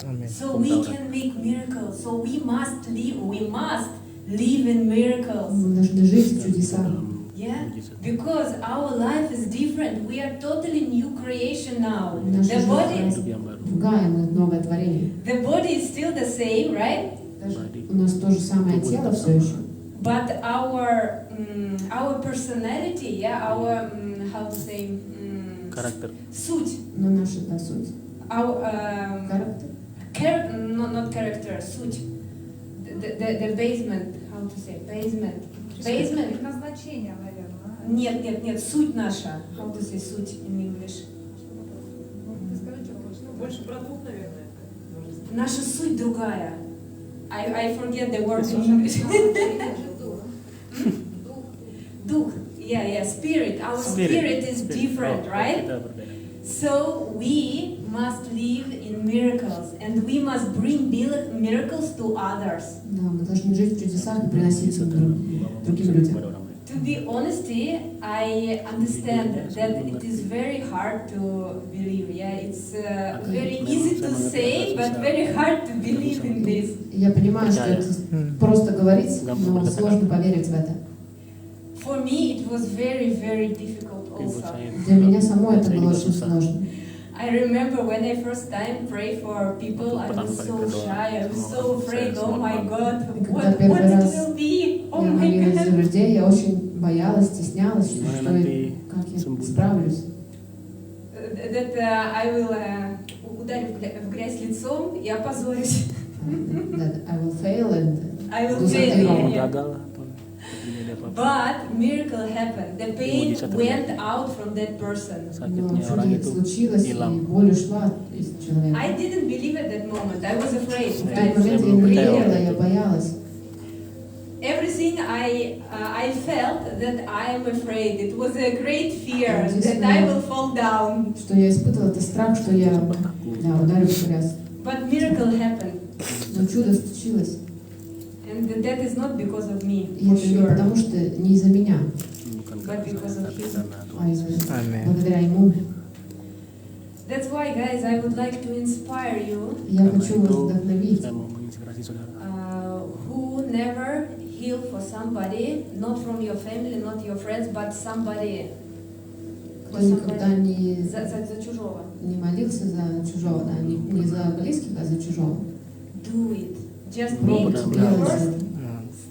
Amen. So we can make miracles. So we must live in miracles. Мы должны жить в чудесах. Yeah, because our life is different. We are totally new creation now. Наша The body, жизнь другая, мы новое творение. the body is still the same, right? Даже у нас то же самое тело все еще. But our personality, yeah, our how to say, Karakter. суть, Но наша да, суть. our Характер. not character, суть, the basement, how to say, basement. Предназначение, наверное. Нет, суть наша. How to say суть in English? Ты скажи, что хочешь. Больше про дух, наверное. Наша суть другая. I forget the word in English. Дух. Yeah, spirit. Our spirit is different, right? So we must live in miracles and we must bring miracles to others. Да, мы должны жить в чудесах и приносить их другим людям. To be honest, I understand that it is very hard to believe. Yeah, it's very easy to say, but very hard to believe in this. Я понимаю, что это просто говорить, но сложно поверить в это. For me, it was very, very difficult also. Для меня самой это было очень сложно. I remember when I first time prayed for people, I was so shy, I was so afraid, oh my God, what it will be, oh Я my молилась за God. людей, я очень боялась, стеснялась, что как я справлюсь. That I will ударю в грязь лицом и опозорюсь. That I will fail and I will do fail, something yeah, wrong. yeah. Gagal atau terjadi apa-apa. But miracle happened. The pain went out from that person. Но Sakitnya orang чудо itu случилось, и hilang. боль ушла из человека. I didn't believe at that moment. I was afraid. В тот Guys. момент я не верила, я боялась. Everything I felt that I am afraid. It was a great fear that I will fall down. Что я испытывала, это страх, что я ударю в грязь. But miracle happened, Но чудо случилось. and that is not because of me, И for это не sure, потому, что не из-за меня, Bukan but karena because saya, of tapi Him. karena а Tuhan. из-за Amen. благодаря ему. That's why, guys, I would like to inspire you Я Karena хочу вас itu, вдохновить. saya mau menginspirasi saudara. who never heal for somebody, not from your family, not your friends, but somebody. Кто никогда не За чужого. молился за чужого, да, не за близких, а за чужого. Do it. Just Пробуйте, make the делайте first это.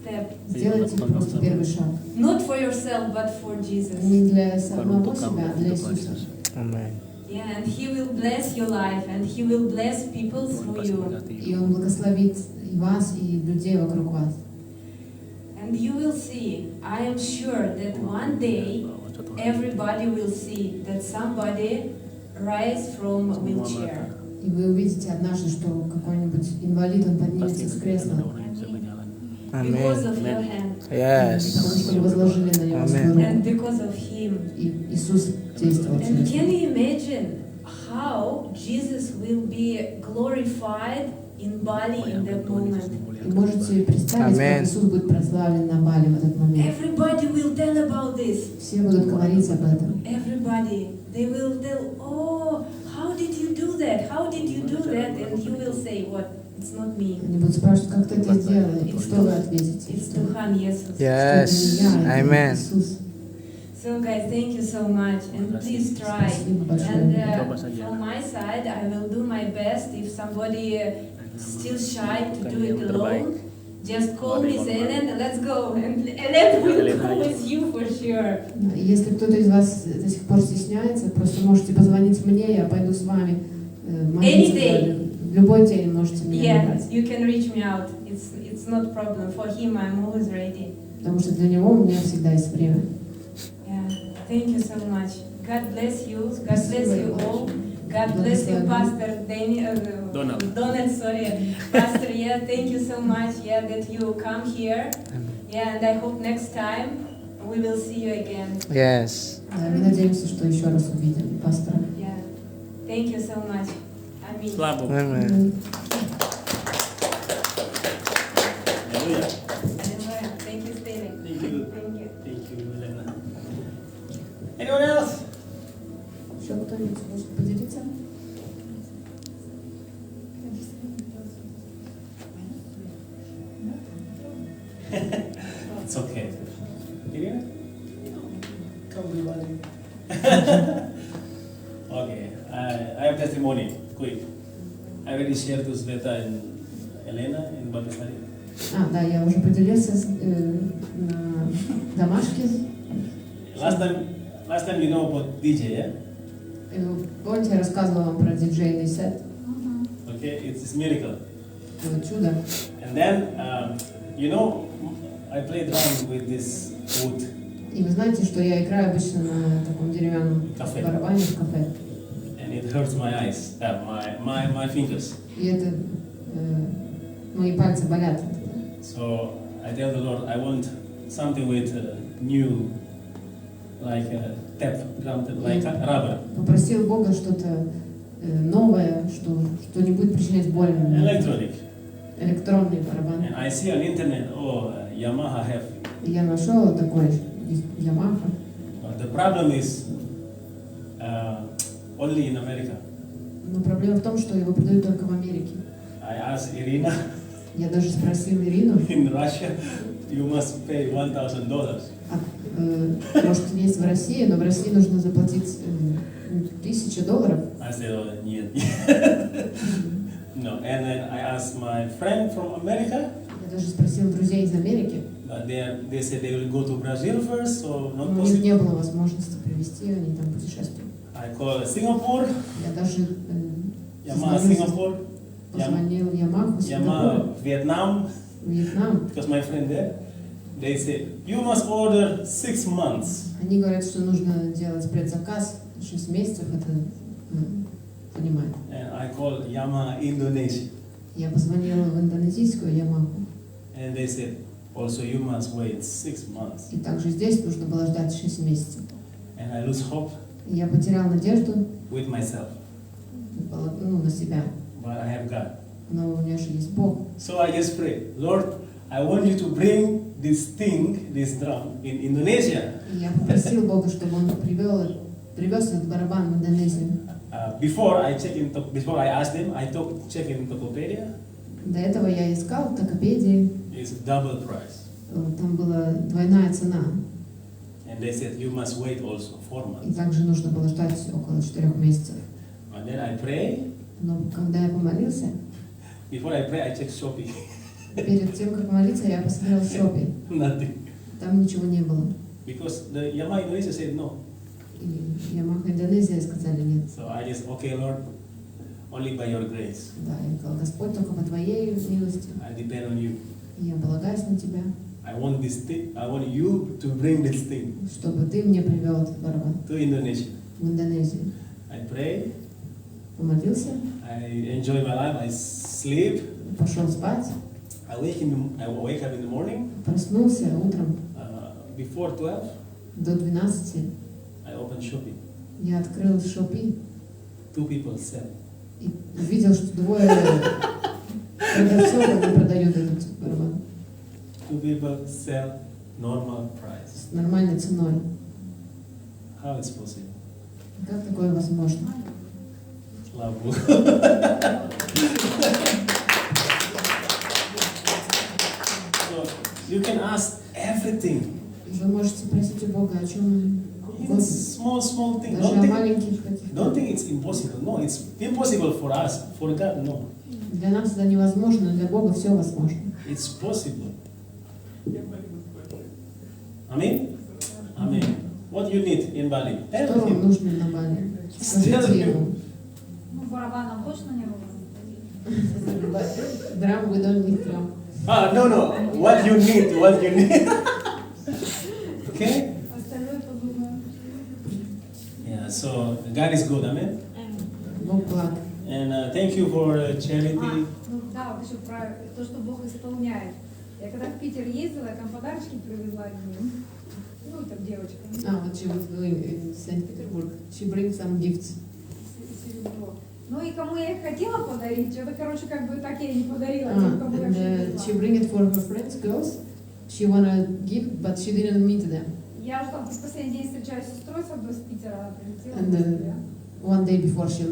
step. Сделайте просто первый шаг. Not for yourself, but for Jesus. Не для Bukan самого untuk kamu, себя, а для untuk Иисуса. Yesus. Amen. Yeah, and He will bless your life, and He will bless people Tuhan through pasti you. berkati. И Он благословит и вас, и людей вокруг вас. And you will see, I am sure that one day Bahwa suatu hari everybody will see that somebody rise from semua wheelchair. mata И вы увидите однажды, что какой-нибудь инвалид, он pasti поднимется с akan ada кресла, orang yang bisa berjalan. Because Amen. of your hand. Yes. потому что вы возложили на него свою And руку. because of Him. И Иисус действовал And через can него. you imagine how Jesus will be glorified in Bali in Bayangkan that Tuhan Yesus moment? И dimuliakan можете kembali. представить, Amen. как Иисус будет прославлен на Бали в этот момент. Everybody will tell about this. Все будут говорить об этом. Everybody. They will tell, oh, how did you do that? How did you do that? And you will say, what? It's not me. Они будут спрашивать, как ты это сделала, и что вы ответите? It's Что Tuhan Jesus. Yes. это не я, это Amen. Иисус. So guys, thank you so much, and please try. Спасибо And большое. Coba saja. from my side, I will do my best. If somebody still shy to do it Bukan yang terbaik. alone, just call me, say, Ellen, let's go, and Ellen will go with you for sure. Если кто-то из вас до сих пор стесняется, просто можете позвонить мне, я пойду с вами. Молиться Any day. за- в любой день можете меня Yeah, набрать. you can reach me out. It's not problem. For him, I'm always ready. Потому что для него у меня всегда есть время. Yeah, thank you so much. God bless you. God bless you all. God bless you, Pastor Donald, sorry. Pastor, yeah, thank you so much, yeah, that you come here. Yeah, and I hope next time we will see you again. Yes. Да, мы надеемся, что еще раз увидим пастора. Yeah, thank you so much. Amin. Selamat. Amen. Haleluya. It's okay. Kiriya? Come to Bali. Okay, I have testimony, quick. I already shared to Sveta and Elena in Balisari. Да, я уже поделился на домашке. Last time you know about DJ, yeah? Помните, я рассказывала вам про диджейный сет? Okay, it's a miracle. Это чудо. And then, you know, I play drum with this wood. И вы знаете, что я играю обычно на таком деревянном Кафе. барабане в кафе. And it hurts my eyes, my fingers. И это мои пальцы болят. So I tell the Lord, I want something with new, like tap drum, like rubber. Попросил Бога что-то новое, что не будет причинять боль. Electronic. Электронный барабан. And I see on internet, Yamaha have. И я нашел такой Yamaha. But the problem is only in America. Но проблема в том, что его продают только в Америке. I asked Irina Я даже спросил Ирину, in Russia, you must pay $1,000. может, есть в России, но в России нужно заплатить $1000. I said, oh, нет. No, and then I asked my friend from America, Я даже спросил друзей из Америки, but they said they will go to Brazil first, so not но у них possible. не было возможности привезти, они там путешествуют. I called Singapore, Я даже Yamaha Singapore, позвонил Ямаху, Yamaha Vietnam, Вьетнам. because my friend there, they said, you must order 6 months. Они говорят, что нужно делать предзаказ 6 месяцев, это понимаю. And I called Yamaha Indonesia, Я позвонила в индонезийскую Ямаху, and they said, also you must wait 6 months. и также здесь нужно было ждать 6 месяцев. And I lose hope И я потерял надежду with myself, на себя, but I have God. но у меня же есть Бог. So I just pray, Lord, I want you to bring this thing, this drum, in Indonesia. И я попросил Бога, чтобы Он привез этот барабан в Индонезию. Before I asked them, I checked in Tokopedia. До этого я искал в Токопедии, It's double price, там была двойная цена, and they said you must wait also 4 и months. также нужно было ждать около 4 месяцев. And then I pray. Но когда я помолился, Before I pray, I check Shopee. перед тем, как молиться, я посмотрел в Шопе, Nothing, там ничего не было. because the Yamaha Indonesia said no. И Ямаха Индонезия сказали нет. So I just, okay, Lord, only by your grace. Да, я сказал, Господь, только по Твоей милости, I depend on you. и я полагаюсь на Тебя, I want this thing. I want you to bring this thing чтобы Ты мне привел этот барабан to Indonesia. в Индонезию. I pray. Помолился, I enjoy my life. I sleep. пошел спать, I wake up in the morning. проснулся утром Before 12, до 12. I open Shopee. Я открыл Шопи 2 people sell. и увидел, что двое продавцов они продают этот барабан 2 people sell normal price. с нормальной ценой. How it's possible? Как такое возможно? Слава Богу. So you can ask everything. Вы можете просить у Бога о чем Even угодно, small thing. даже о маленьких каких-то. Don't think it's impossible. No, it's impossible for us. For God, no. Для нас это невозможно, но для Бога все возможно. It's possible. Amen? Amen. What you need in Bali? Tell Что вам him. нужно на Бали? Скажите ему. Ну, барабаном точно не нужно. Драм, we don't need drum. No. What you need. What you need. Okay? Остальное подумаю. Yeah, so God is good. Amen? Бог благ. And thank you for charity. Ну да, вот еще про то, что Бог исполняет. Я когда в Питер ездила, я там подарочки привезла им. Ну, там девочкам. What she was doing in St. Petersburg. She brings some gifts. Серебро. Ну и кому я их хотела подарить, это, короче, как бы так я и не подарила тем, кому я And she привезла. bring it for her friends, girls. She wanna give, but she didn't meet them. Я уже там в последний день встречаюсь с сестрой с одной с Питера, она прилетела. And one day before she